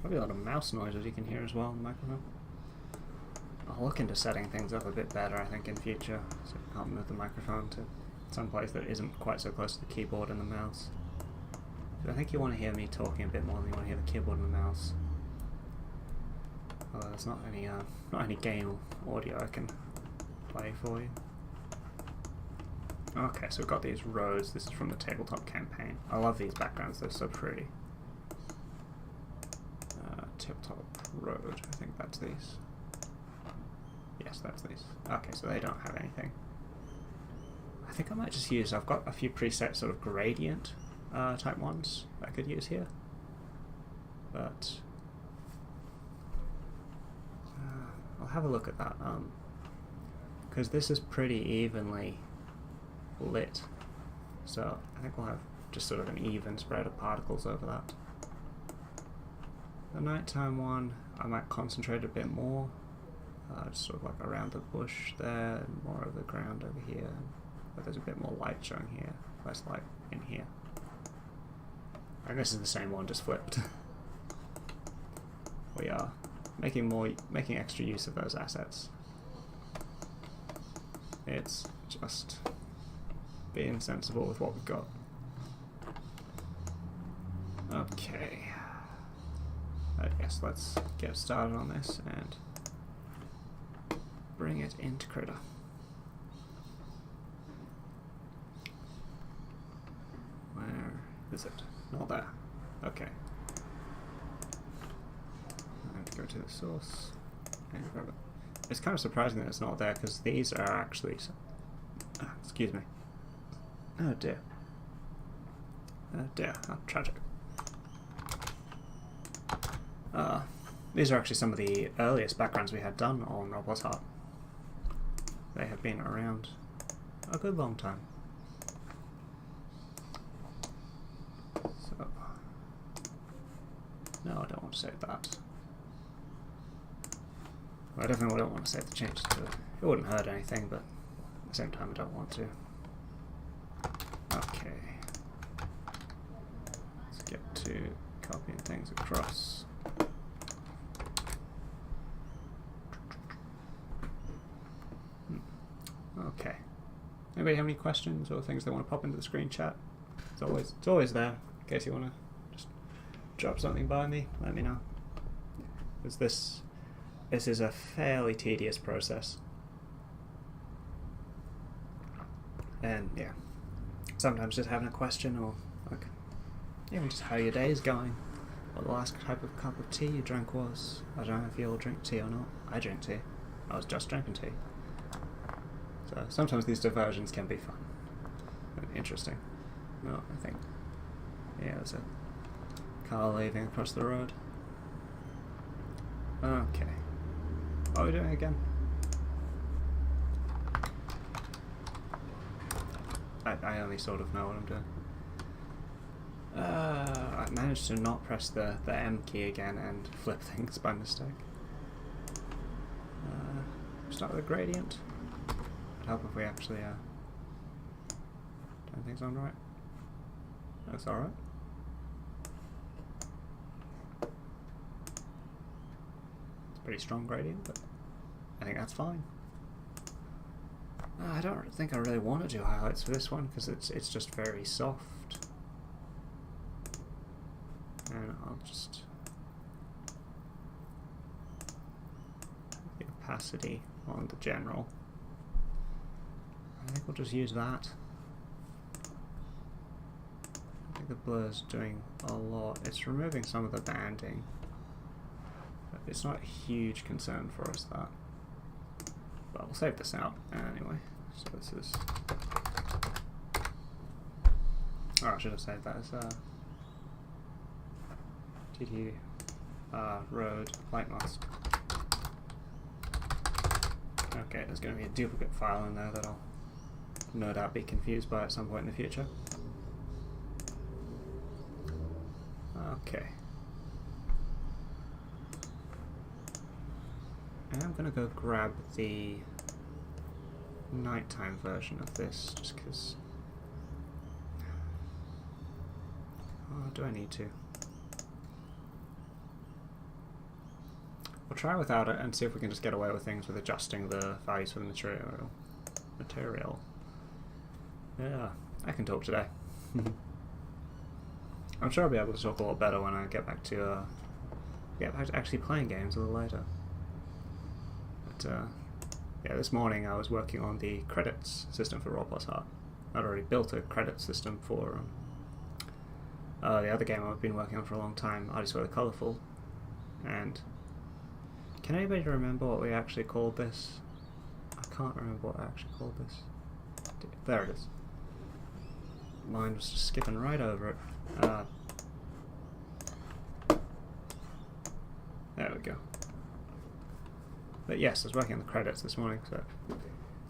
Probably a lot of mouse noises you can hear as well on the microphone. I'll look into setting things up a bit better, I think, in future, so I can't move the microphone to some place that isn't quite so close to the keyboard and the mouse. But I think you want to hear me talking a bit more than you want to hear the keyboard and the mouse. Although there's not any game audio I can play for you. Okay, so we've got these rows. This is from the tabletop campaign. I love these backgrounds, they're so pretty. Tabletop road, I think that's these. Yes, that's these. Okay, so they don't have anything. I think I might just use, I've got a few preset sort of gradient type ones I could use here. But I'll have a look at that. Because this is pretty evenly lit. So I think we'll have just sort of an even spread of particles over that. The nighttime one, I might concentrate a bit more. Just sort of like around the bush there, and more of the ground over here. But there's a bit more light showing here, less light in here. And this is the same one, just flipped. We are making extra use of those assets. It's just being sensible with what we've got. Okay. Yes, let's get started on this and bring it into Critter. Where is it? Not there. Okay. I have to go to the source and grab it. It's kind of surprising that it's not there because these are actually. Excuse me. Oh dear. Oh dear. How tragic. These are actually some of the earliest backgrounds we had done on Roll+Heart. They have been around a good long time. So, no, I don't want to save that. Well, I definitely don't want to save the changes to it. It wouldn't hurt anything, but at the same time I don't want to. Okay. Let's get to copying things across. Okay. Anybody have any questions or things they want to pop into the screen chat? It's always there in case you want to just drop something by me. Let me know. Because this is a fairly tedious process, and yeah, sometimes just having a question or like even just how your day is going, what the last type of cup of tea you drank was. I don't know if you all drink tea or not. I drink tea. I was just drinking tea. So sometimes these diversions can be fun and interesting. No, I think, yeah, there's a car leaving across the road. Okay. What are we doing again? I only sort of know what I'm doing. I managed to not press the M key again and flip things by mistake. Start with a gradient. It'd help if we actually turn things on right. That's alright. It's a pretty strong gradient, but I think that's fine. I don't think I really want to do highlights for this one because it's just very soft. And I'll just the opacity on the general. I think we'll just use that. I think the blur's doing a lot. It's removing some of the banding. But it's not a huge concern for us, that. But we'll save this out anyway. So this is... Oh, I should have saved that as TT road light mask. Okay, there's going to be a duplicate file in there that I'll no doubt be confused by at some point in the future. Okay. And I'm going to go grab the nighttime version of this, just because... Oh, do I need to? We'll try without it and see if we can just get away with things with adjusting the values for the material. Yeah, I can talk today. I'm sure I'll be able to talk a lot better when I get back to actually playing games a little later. But yeah, this morning I was working on the credits system for Roll+Heart. I'd already built a credit system for the other game I've been working on for a long time, Artists Were the Colourful. And can anybody remember what we actually called this? can't remember what I actually called this. There it is. Mine was just skipping right over it. There we go. But yes, I was working on the credits this morning, so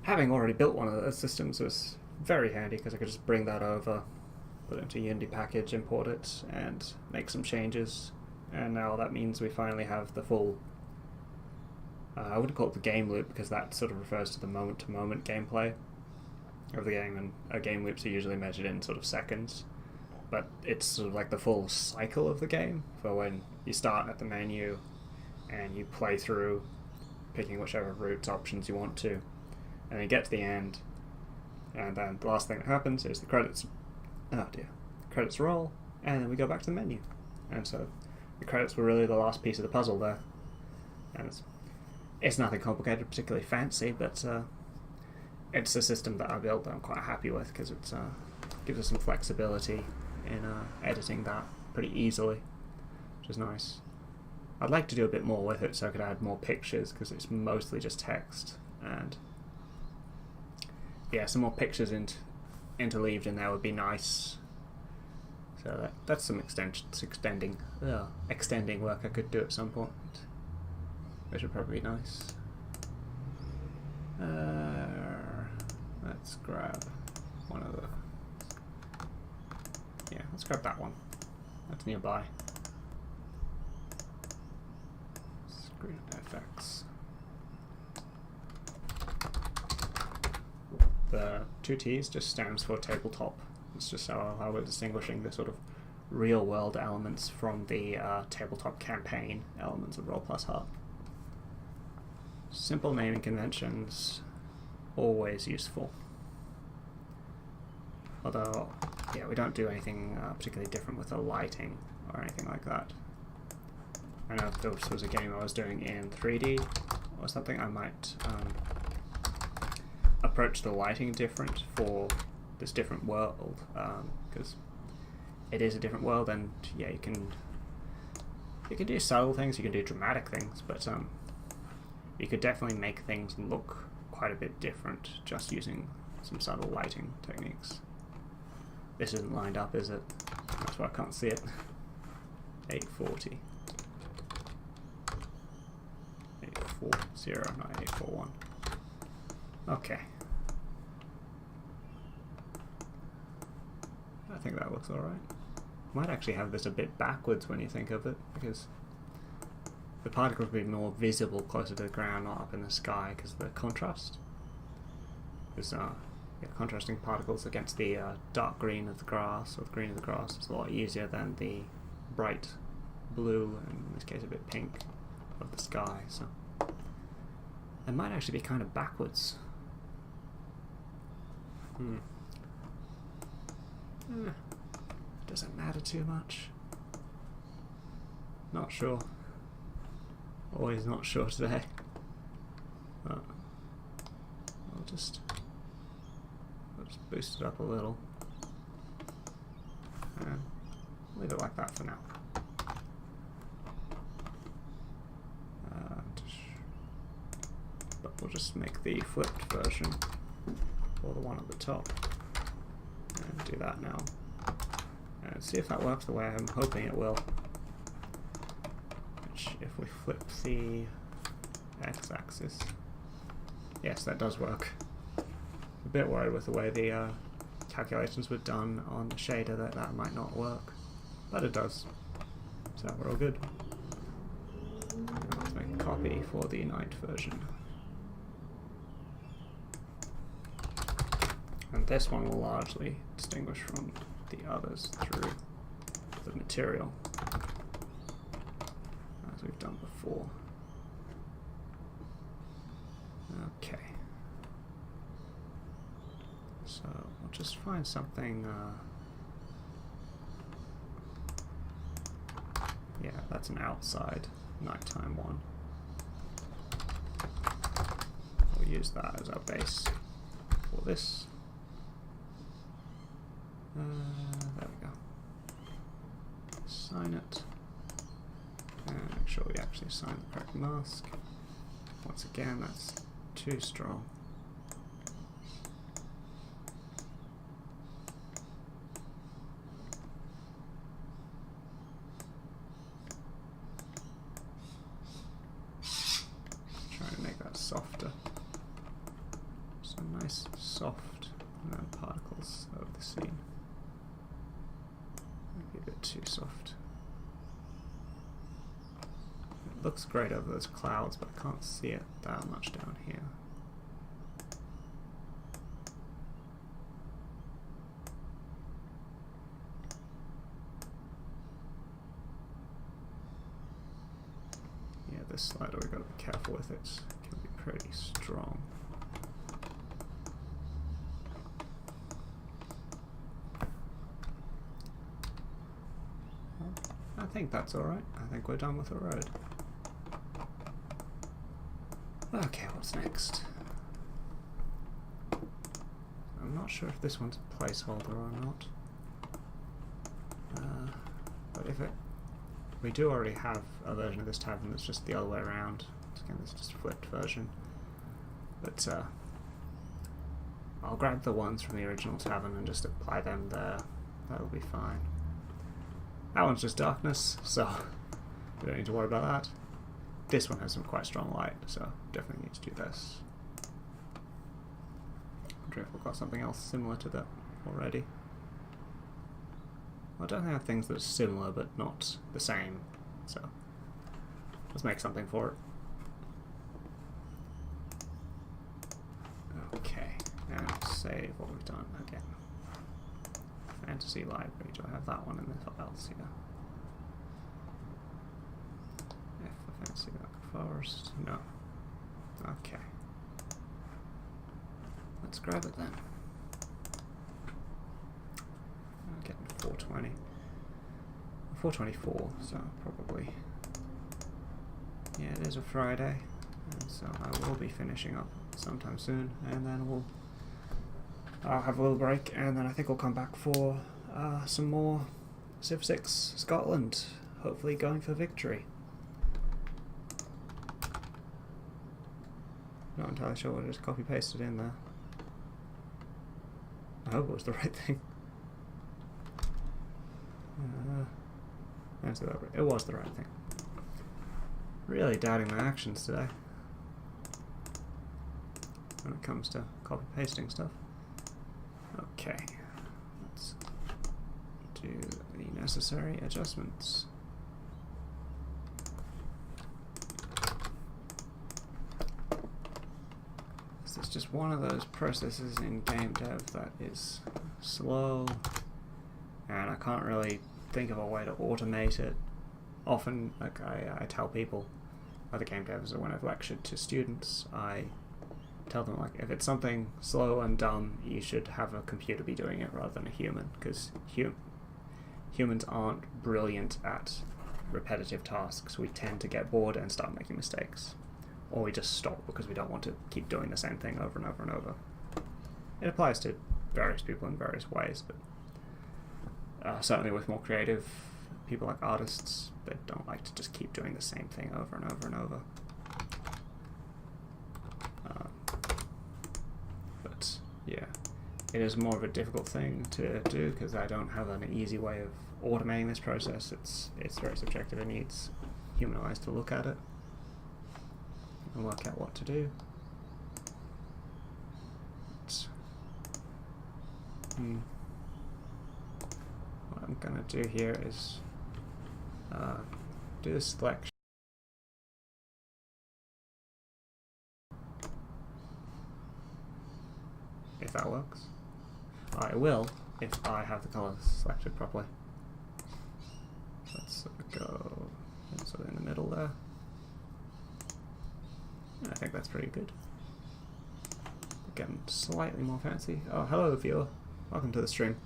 having already built one of those systems was very handy because I could just bring that over, put it into a Unity package, import it, and make some changes. And now that means we finally have the full, I wouldn't call it the game loop because that sort of refers to the moment-to-moment gameplay of the game, and game loops are usually measured in sort of seconds. But it's sort of like the full cycle of the game, for when you start at the menu and you play through, picking whichever routes options you want to, and then you get to the end, and then the last thing that happens is the credits, credits roll, and then we go back to the menu. And so the credits were really the last piece of the puzzle there. And it's nothing complicated, particularly fancy, but it's a system that I built that I'm quite happy with because it gives us some flexibility in editing that pretty easily, which is nice. I'd like to do a bit more with it so I could add more pictures because it's mostly just text, and yeah, some more pictures interleaved in there would be nice. So that's some extending work I could do at some point, which would probably be nice. Let's grab one of the... Yeah, let's grab that one. That's nearby. ScreenFX. The 2 T's just stands for tabletop. It's just how we're distinguishing the sort of real-world elements from the tabletop campaign elements of Roll+Heart. Simple naming conventions, always useful. Although, yeah, we don't do anything particularly different with the lighting or anything like that. I know if this was a game I was doing in 3D or something, I might approach the lighting different for this different world, because it is a different world, and yeah, you can do subtle things, you can do dramatic things, but you could definitely make things look quite a bit different just using some subtle lighting techniques. This isn't lined up, is it? That's why I can't see it. 840. 840, not 841. Okay. I think that looks alright. Might actually have this a bit backwards when you think of it, because the particles will be more visible closer to the ground, not up in the sky, because of the contrast. Because contrasting particles against the dark green of the grass, or the green of the grass, is a lot easier than the bright blue, and in this case a bit pink, of the sky. So it might actually be kind of backwards. Doesn't matter too much. Not sure. Always not sure today. I'll just boost it up a little and leave it like that for now. But we'll just make the flipped version, or the one at the top, and do that now. And see if that works the way I'm hoping it will. Which, if we flip the x-axis, yes, that does work. A bit worried with the way the calculations were done on the shader that might not work, but it does. So we're all good. Let's make a copy for the night version. And this one will largely distinguish from the others through the material, as we've done before. Okay. So we'll just find something, yeah, that's an outside nighttime one. We'll use that as our base for this. There we go. Assign it. And make sure we actually assign the correct mask. Once again, that's too strong. softer. Some nice soft particles over the scene. Maybe a bit too soft. It looks great over those clouds, but I can't see it that much down here. Yeah, this slider we've got to be careful with, it can be pretty strong. I think that's alright. I think we're done with the road. Okay, what's next? I'm not sure if this one's a placeholder or not. But if we do already have a version of this tavern that's just the other way around. Again, this is just a flipped version. But I'll grab the ones from the original tavern and just apply them there. That'll be fine. That one's just darkness, so we don't need to worry about that. This one has some quite strong light, so definitely need to do this. I wonder if we've got something else similar to that already. Well, I don't think I have things that are similar but not the same, so let's make something for it. Okay, now save what we've done again. Fantasy library, do I have that one in the files here? F for fantasy forest, no. Okay. Let's grab it then. I'm getting 420. 424, so probably. Yeah, it is a Friday, and so I will be finishing up sometime soon, and then I'll have a little break, and then I think we'll come back for some more Civ 6 Scotland, hopefully going for victory. Not entirely sure what I just copy-pasted in there. I hope it was the right thing. It was the right thing. Really doubting my actions today when it comes to copy-pasting stuff. Okay, let's do the necessary adjustments. This is just one of those processes in GameDev that is slow, and I can't really think of a way to automate it. Often, like I tell people, other game devs, or when I've lectured to students, I tell them, like, if it's something slow and dumb, you should have a computer be doing it rather than a human, because humans aren't brilliant at repetitive tasks. We tend to get bored and start making mistakes, or we just stop because we don't want to keep doing the same thing over and over and over. It applies to various people in various ways, but certainly with more creative people like artists, they don't like to just keep doing the same thing over and over and over. But yeah, it is more of a difficult thing to do because I don't have an easy way of automating this process. It's very subjective. It needs human eyes to look at it and work out what to do. What I'm gonna do here is do a selection. If that works. I will if I have the colours selected properly. Let's go sort of in the middle there. I think that's pretty good. Getting slightly more fancy. Oh, hello viewer. Welcome to the stream.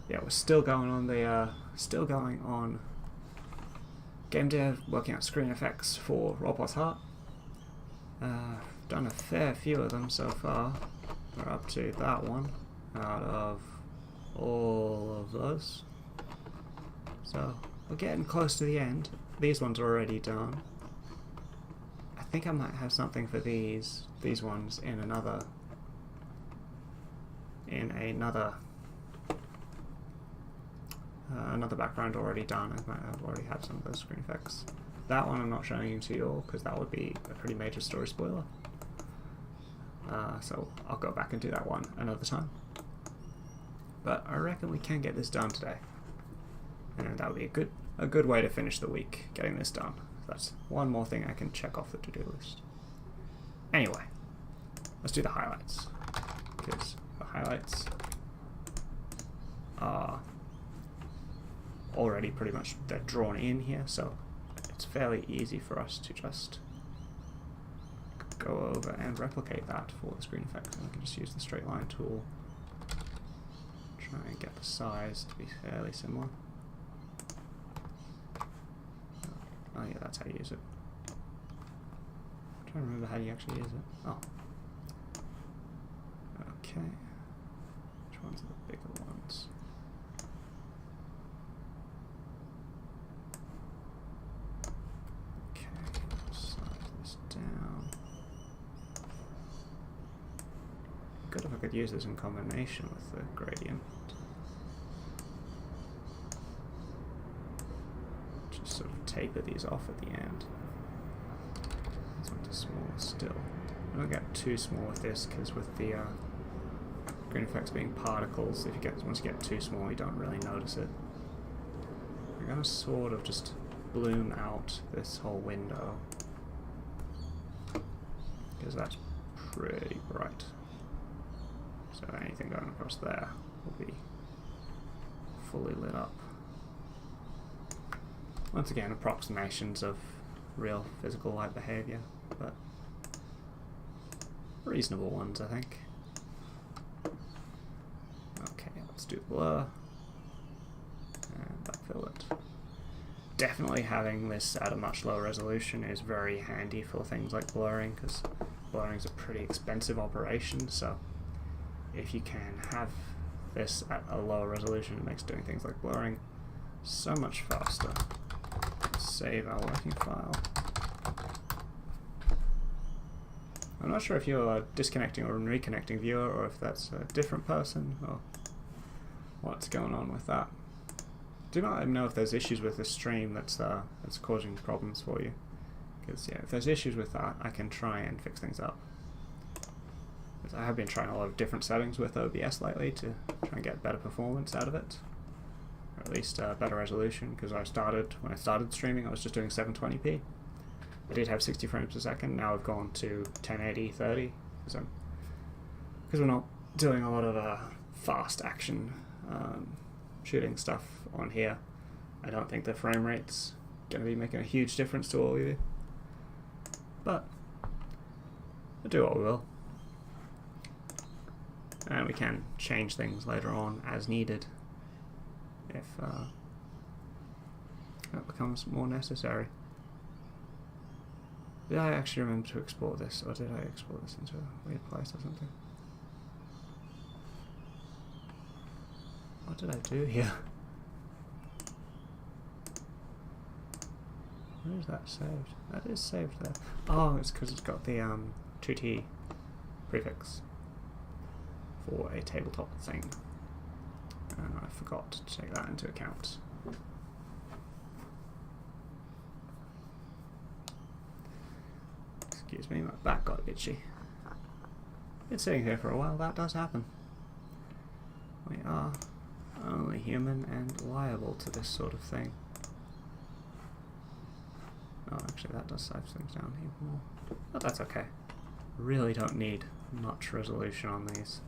Yeah, we're still going on the GameDev, working out ScreenFX for Roll+Heart. Done a fair few of them so far. We're up to that one out of all of those. So we're getting close to the end. These ones are already done. I think I might have something for these ones in another background already done. I might have already have some of those ScreenFX That one I'm not showing you to you all because that would be a pretty major story spoiler. So I'll go back and do that one another time. But I reckon we can get this done today. And that would be a good way to finish the week, getting this done. That's one more thing I can check off the to-do list. Anyway, let's do the highlights. Because the highlights are already pretty much, they're drawn in here, so it's fairly easy for us to just go over and replicate that for the ScreenFX. And I can just use the straight line tool, try and get the size to be fairly similar. Oh yeah, that's how you use it. I'm trying to remember how you actually use it. Oh. Okay. Which ones are the bigger ones? Okay, size this down. Good if I could use this in combination with the gradient. Just sort of taper these off at the end. This one's too small still. I don't get too small with this because with the ScreenFX being particles, if you once you get too small, you don't really notice it. We're gonna sort of just bloom out this whole window because that's pretty bright. So anything going across there will be fully lit up. Once again, approximations of real physical light behavior, but reasonable ones, I think. Okay, let's do blur and backfill it. Definitely having this at a much lower resolution is very handy for things like blurring, because blurring is a pretty expensive operation, so if you can have this at a lower resolution, it makes doing things like blurring so much faster. Save our working file. I'm not sure if you're disconnecting or reconnecting viewer, or if that's a different person, or what's going on with that. Do not let me know if there's issues with the stream that's causing problems for you. Because yeah, if there's issues with that, I can try and fix things up. I have been trying a lot of different settings with OBS lately to try and get better performance out of it. Or at least better resolution, because when I started streaming, I was just doing 720p. I did have 60 frames per second. Now I've gone to 1080, 30, because we're not doing a lot of fast action shooting stuff on here. I don't think the frame rate's going to be making a huge difference to all of you, but we'll do what we will. And we can change things later on as needed if that becomes more necessary. Did I actually remember to export this, or did I export this into a weird place or something? What did I do here? Where is that saved? That is saved there. Oh, it's because it's got the 2T prefix for a tabletop thing. And I forgot to take that into account. Excuse me, my back got itchy. Been sitting here for a while, that does happen. We are only human and liable to this sort of thing. Oh, actually that does size things down even more. But that's okay. Really don't need much resolution on these.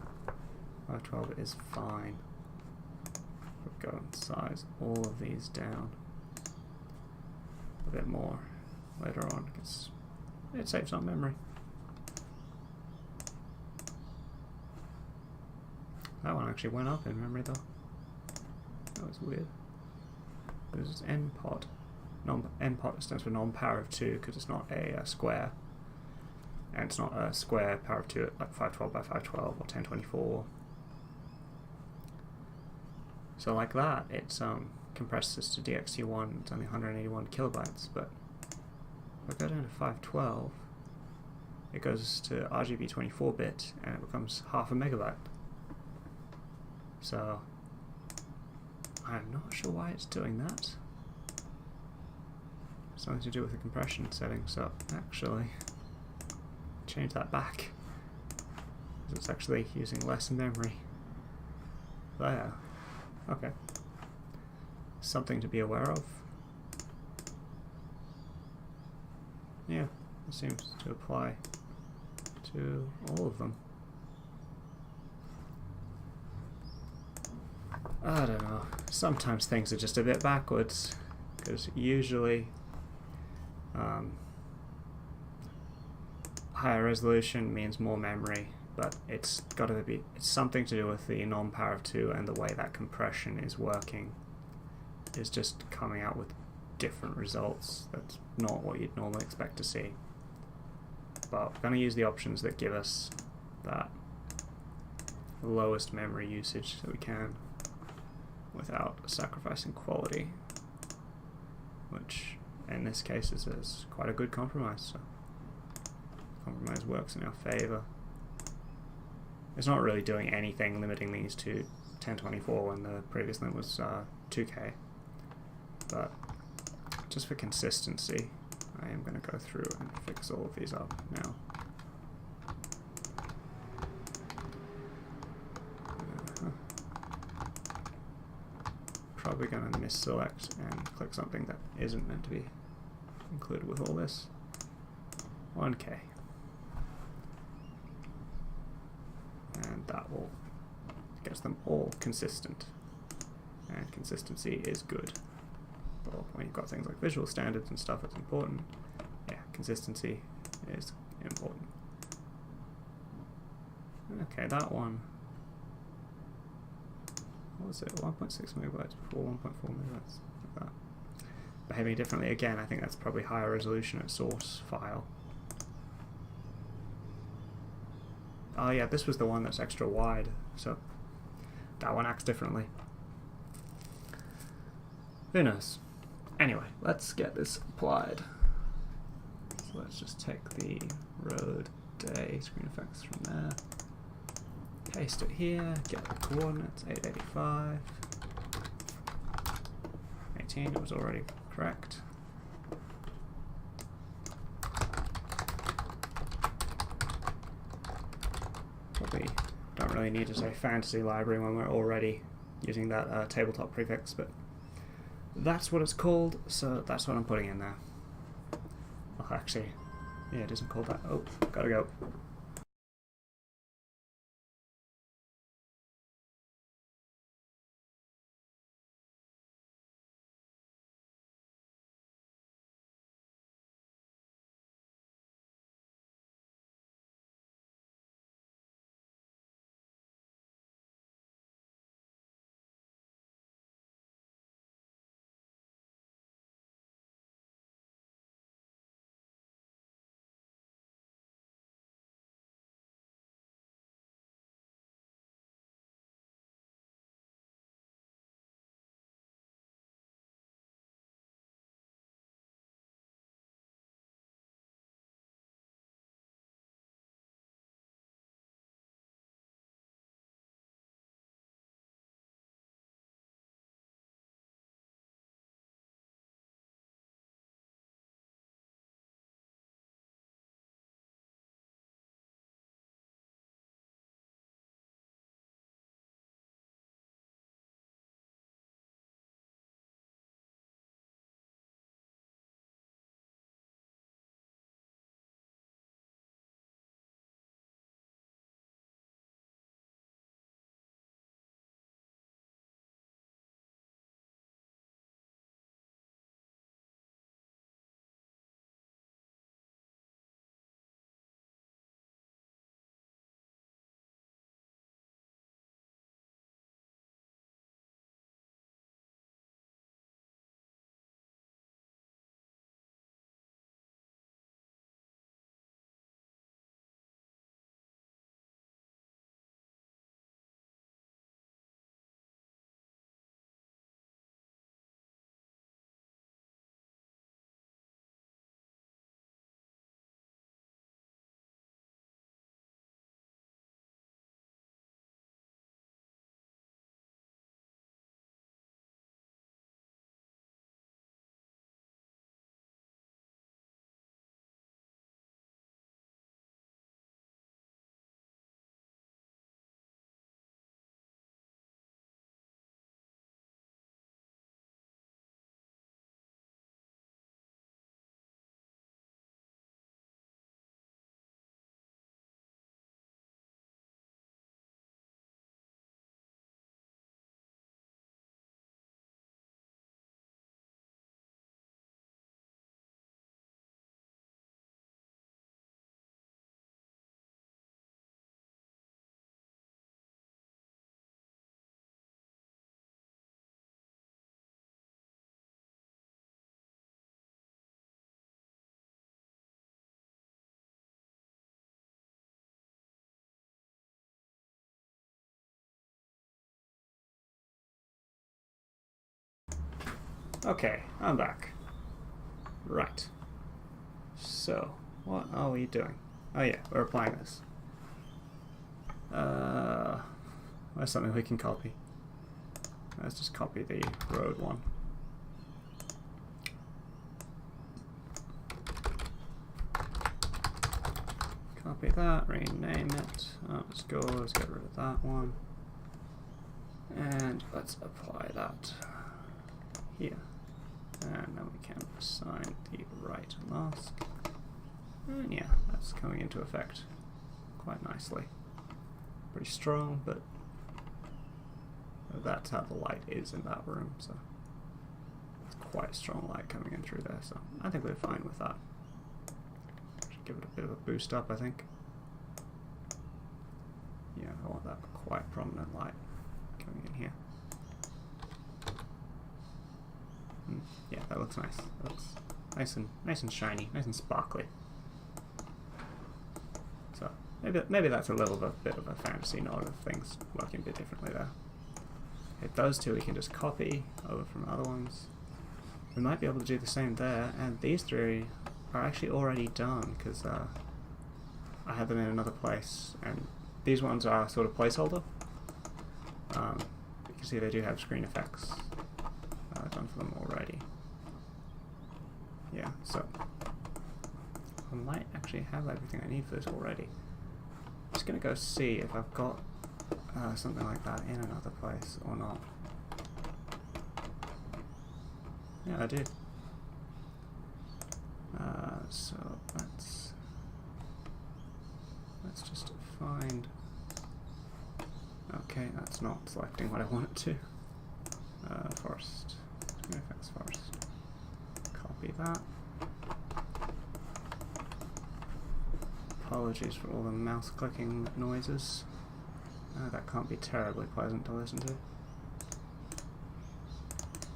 512 is fine. We'll go and size all of these down a bit more later on, because it saves on memory. That one actually went up in memory though. That was weird. This is NPOD. NPOD stands for non-power of 2 because it's not a square. And it's not a square power of 2 like 512 by 512 or 1024. So like that, it's compresses to DXT1, it's only 181 kilobytes, but if I go down to 512, it goes to RGB 24-bit and it becomes half a megabyte. So I'm not sure why it's doing that. something to do with the compression setting, so actually change that back. It's actually using less memory. There. Okay. Something to be aware of. Yeah, it seems to apply to all of them. I don't know. Sometimes things are just a bit backwards, because usually higher resolution means more memory, but it's something to do with the non-power of 2 and the way that compression is working. Is just coming out with different results. That's not what you'd normally expect to see. But we're going to use the options that give us that lowest memory usage that we can without sacrificing quality, which in this case is quite a good compromise. So compromise works in our favor. It's not really doing anything limiting these to 1024 when the previous limit was 2K. But just for consistency, I am going to go through and fix all of these up now. Probably going to misselect and click something that isn't meant to be included with all this. 1K. And that will get them all consistent. And consistency is good. Or when you've got things like visual standards and stuff, it's important. Yeah, consistency is important. Okay, that one. What was it? 1.6 megabytes before 1.4 megabytes. Like that. Behaving differently again. I think that's probably higher resolution at source file. Oh yeah, this was the one that's extra wide, so that one acts differently. Who knows? Anyway, let's get this applied. So let's just take the road day ScreenFX from there, paste it here, get the coordinates, 885, 18, it was already correct. Probably don't really need to say fantasy library when we're already using that tabletop prefix, but that's what it's called, so that's what I'm putting in there. Oh, actually, yeah, it isn't called that. Oh, gotta go. Okay, I'm back. Right. So, what are we doing? Oh yeah, we're applying this. There's something we can copy. Let's just copy the road one. Copy that, rename it. Let's go, let's get rid of that one. And let's apply that here. And then we can assign the right mask. And yeah, that's coming into effect quite nicely. Pretty strong, but that's how the light is in that room, so it's quite strong light coming in through there, so I think we're fine with that. Should give it a bit of a boost up, I think. Yeah, I want that quite prominent light coming in here. Yeah, that looks nice. That looks nice and shiny, nice and sparkly. So maybe that's a little bit of a fantasy nod of things working a bit differently there. Okay, those two we can just copy over from other ones. We might be able to do the same there, and these three are actually already done because I had them in another place, and these ones are sort of placeholder. You can see they do have ScreenFX done for them already. Yeah, so I might actually have everything I need for this already. I'm just going to go see if I've got something like that in another place or not. Yeah, I do. So let's just find. Okay, that's not selecting what I want it to. First, ScreenFX first. Copy that. Apologies for all the mouse clicking noises. That can't be terribly pleasant to listen to.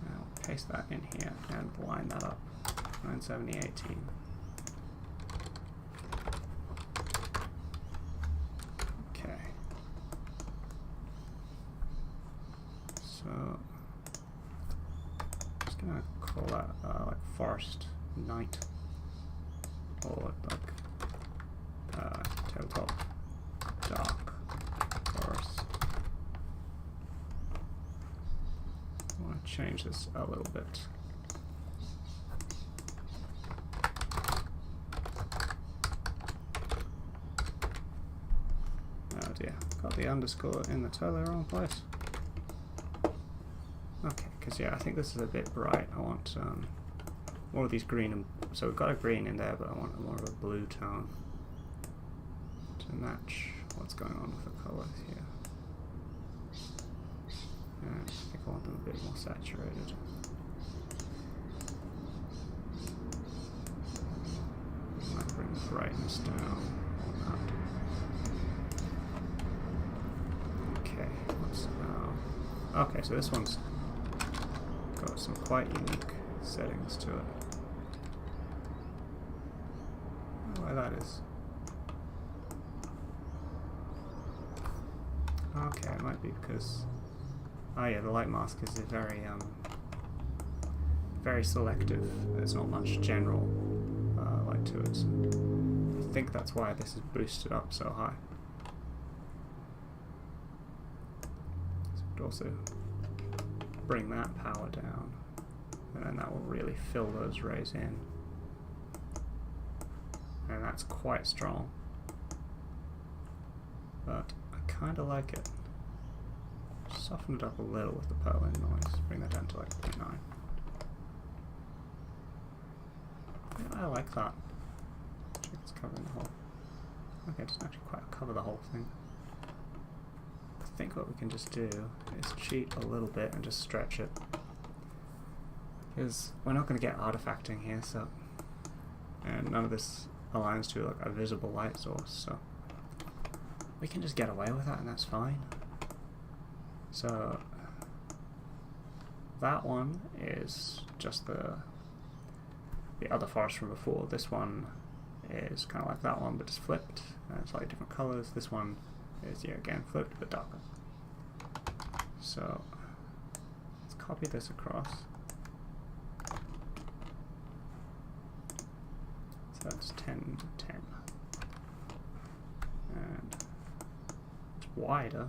I'll paste that in here and line that up. 97018. Okay. So I'm just gonna call that like forest night, or like tabletop dark forest. I want to change this a little bit. Oh dear, got the underscore in the totally wrong place. Okay, because yeah, I think this is a bit bright. I want more of these green, and so we've got a green in there, but I want more of a blue tone to match what's going on with the colors here. And I think I want them a bit more saturated. Might bring the brightness down on that. Okay, what's now? Okay, so this one's got some quite unique settings to it. I don't know why that is. Okay, it might be because, oh yeah, the light mask is very very selective. There's not much general light to it. So I think that's why this is boosted up so high. So it would also bring that power down, and then that will really fill those rays in, and that's quite strong, but I kind of like it. Soften it up a little with the Perlin noise, bring that down to like 0.9. Yeah, I like that. Check it's covering the whole. Okay, it doesn't actually quite cover the whole thing. I think what we can just do is cheat a little bit and just stretch it, because we're not going to get artifacting here, so, and none of this aligns to like a visible light source, so we can just get away with that, and that's fine. So that one is just the other forest from before. This one is kind of like that one, but just flipped, and slightly different colors. This one is, yeah, again flipped but darker. So let's copy this across. that's 10 to 10. And it's wider,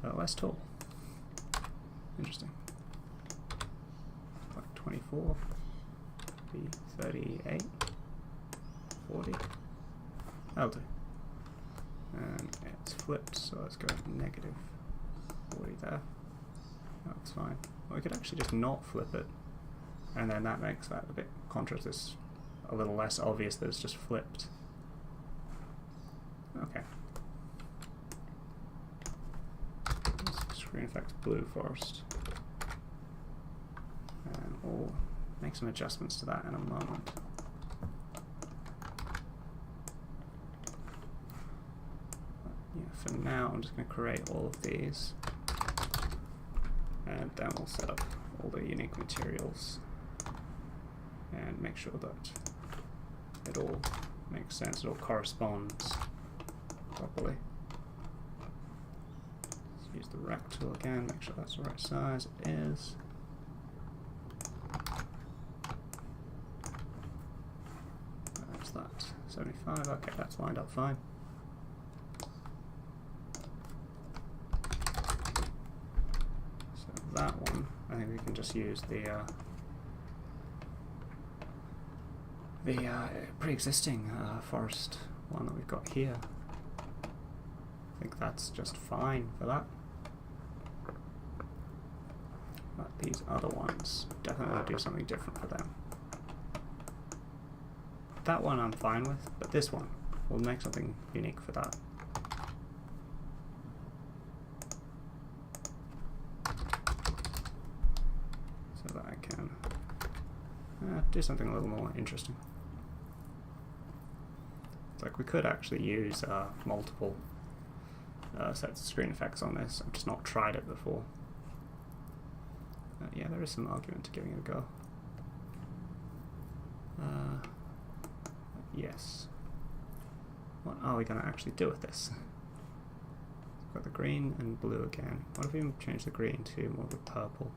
but less tall. Interesting. Like 24, be 38, 40. That'll do. And it's flipped, so let's go negative 40 there. That's fine. Well, we could actually just not flip it, and then that makes that a bit contrast. It's a little less obvious that it's just flipped. Okay. Let's ScreenFX blue first, and we'll make some adjustments to that in a moment. For now, I'm just going to create all of these, and then we'll set up all the unique materials and make sure that it all makes sense, it all corresponds properly. Let's use the rect tool again, make sure that's the right size. It is. That's that. 75, okay, that's lined up fine. That one, I think we can just use the pre-existing forest one that we've got here. I think that's just fine for that. But these other ones, definitely do something different for them. That one I'm fine with, but this one, we'll make something unique for that. Do something a little more interesting. It's like we could actually use multiple sets of ScreenFX on this. I've just not tried it before. Yeah, there is some argument to giving it a go. Yes. What are we going to actually do with this? We've got the green and blue again. What if we change the green to more of a purple?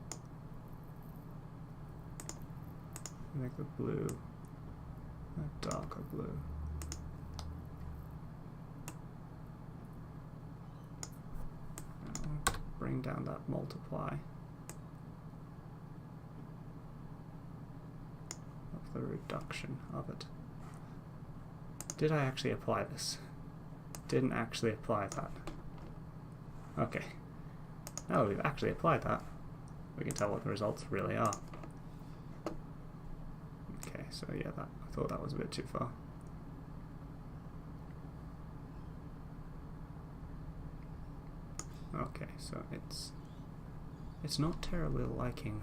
Make the blue a darker blue. And bring down that multiply of the reduction of it. Did I actually apply this? Didn't actually apply that. Okay. Now that we've actually applied that, we can tell what the results really are. So yeah, I thought that was a bit too far. Okay, so it's not terribly liking.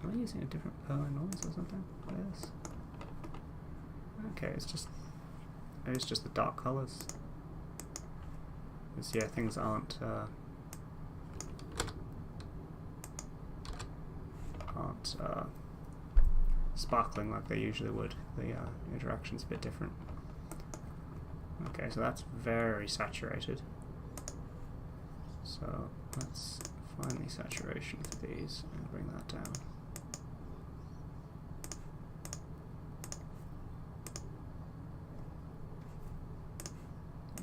Am I using a different Perlin noise or something for this? Okay, it's just the dark colors. Because yeah, things aren't sparkling like they usually would. The interaction's a bit different. Okay, so that's very saturated. So let's find the saturation for these and bring that down.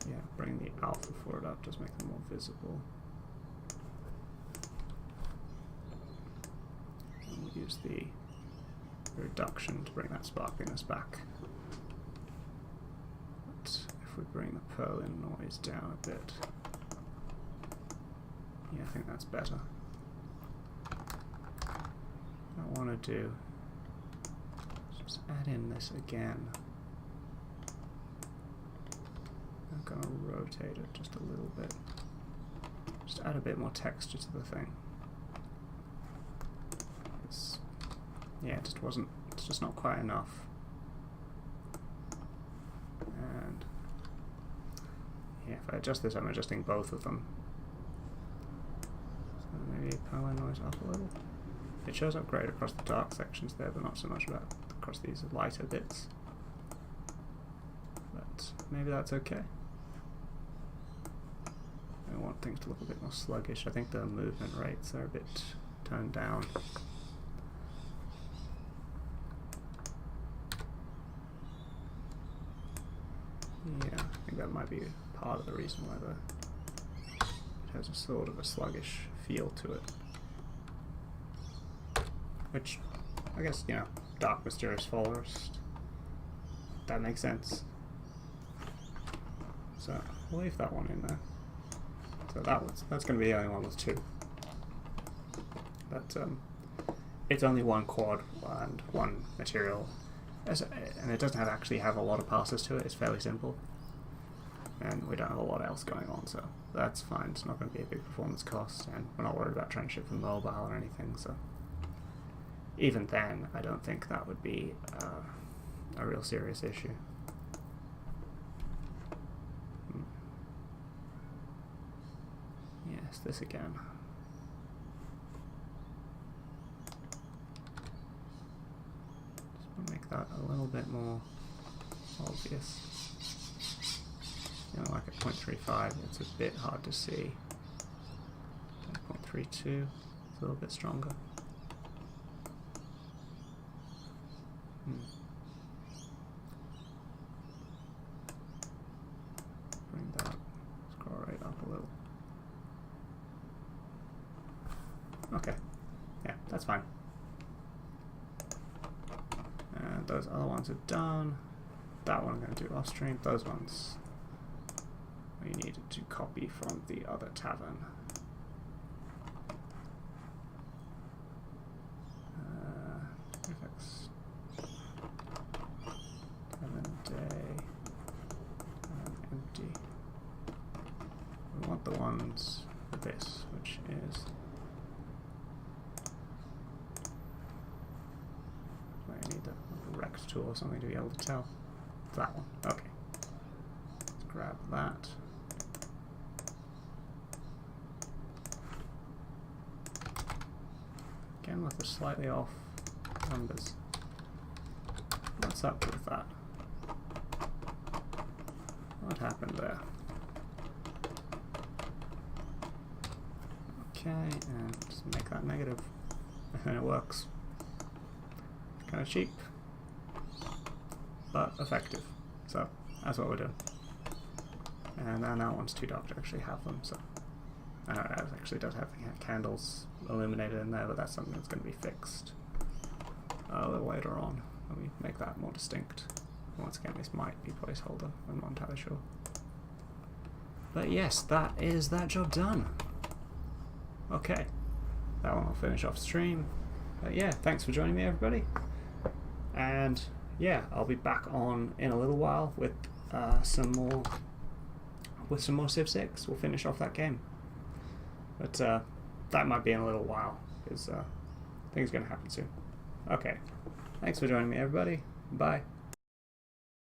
Yeah, bring the alpha for it up, just make them more visible. And we'll use the reduction to bring that sparkliness back. But if we bring the Perlin noise down a bit, yeah, I think that's better. What I want to do is just add in this again. I'm going to rotate it just a little bit. Just add a bit more texture to the thing. Yeah, it's just not quite enough. And yeah, if I adjust this, I'm adjusting both of them. So maybe power noise up a little. It shows up great across the dark sections there, but not so much across these lighter bits. But maybe that's okay. I want things to look a bit more sluggish. I think the movement rates are a bit toned down. Yeah, I think that might be part of the reason why it has a sort of a sluggish feel to it. Which, I guess, you know, dark mysterious forest. That makes sense. So we'll leave that one in there. So that's going to be the only one with 2. But it's only 1 quad and 1 material, and it doesn't actually have a lot of passes to it. It's fairly simple, and we don't have a lot else going on, so that's fine. It's not going to be a big performance cost, and we're not worried about trying to ship from mobile or anything. So even then, I don't think that would be a real serious issue. Yes, this again. Just want to make that a little bit more obvious. You know, like at 0.35, it's a bit hard to see. 0.32, it's a little bit stronger. Bring that, scroll right up a little. Okay, yeah, that's fine. And those other ones are done. That one I'm going to do off stream. Those ones we needed to copy from the other tavern. ScreenFX tavern day empty. We want the ones for this, which is I need a rect tool or something to be able to tell. That one. Okay. Let's grab that. Again with the slightly off numbers. What's up with that? What happened there? Okay, and just make that negative. And it works. Kind of cheap, but effective. So that's what we're doing. And then that one's too dark to actually have them. So I know it actually does have candles illuminated in there, but that's something that's going to be fixed a little later on when we make that more distinct. Once again, this might be placeholder. I'm not entirely sure. But yes, that is that job done. Okay, that one will finish off stream. But yeah, thanks for joining me, everybody. And yeah, I'll be back on in a little while with some more Civ 6. We'll finish off that game, but that might be in a little while because things are going to happen soon. Okay, thanks for joining me, everybody. Bye.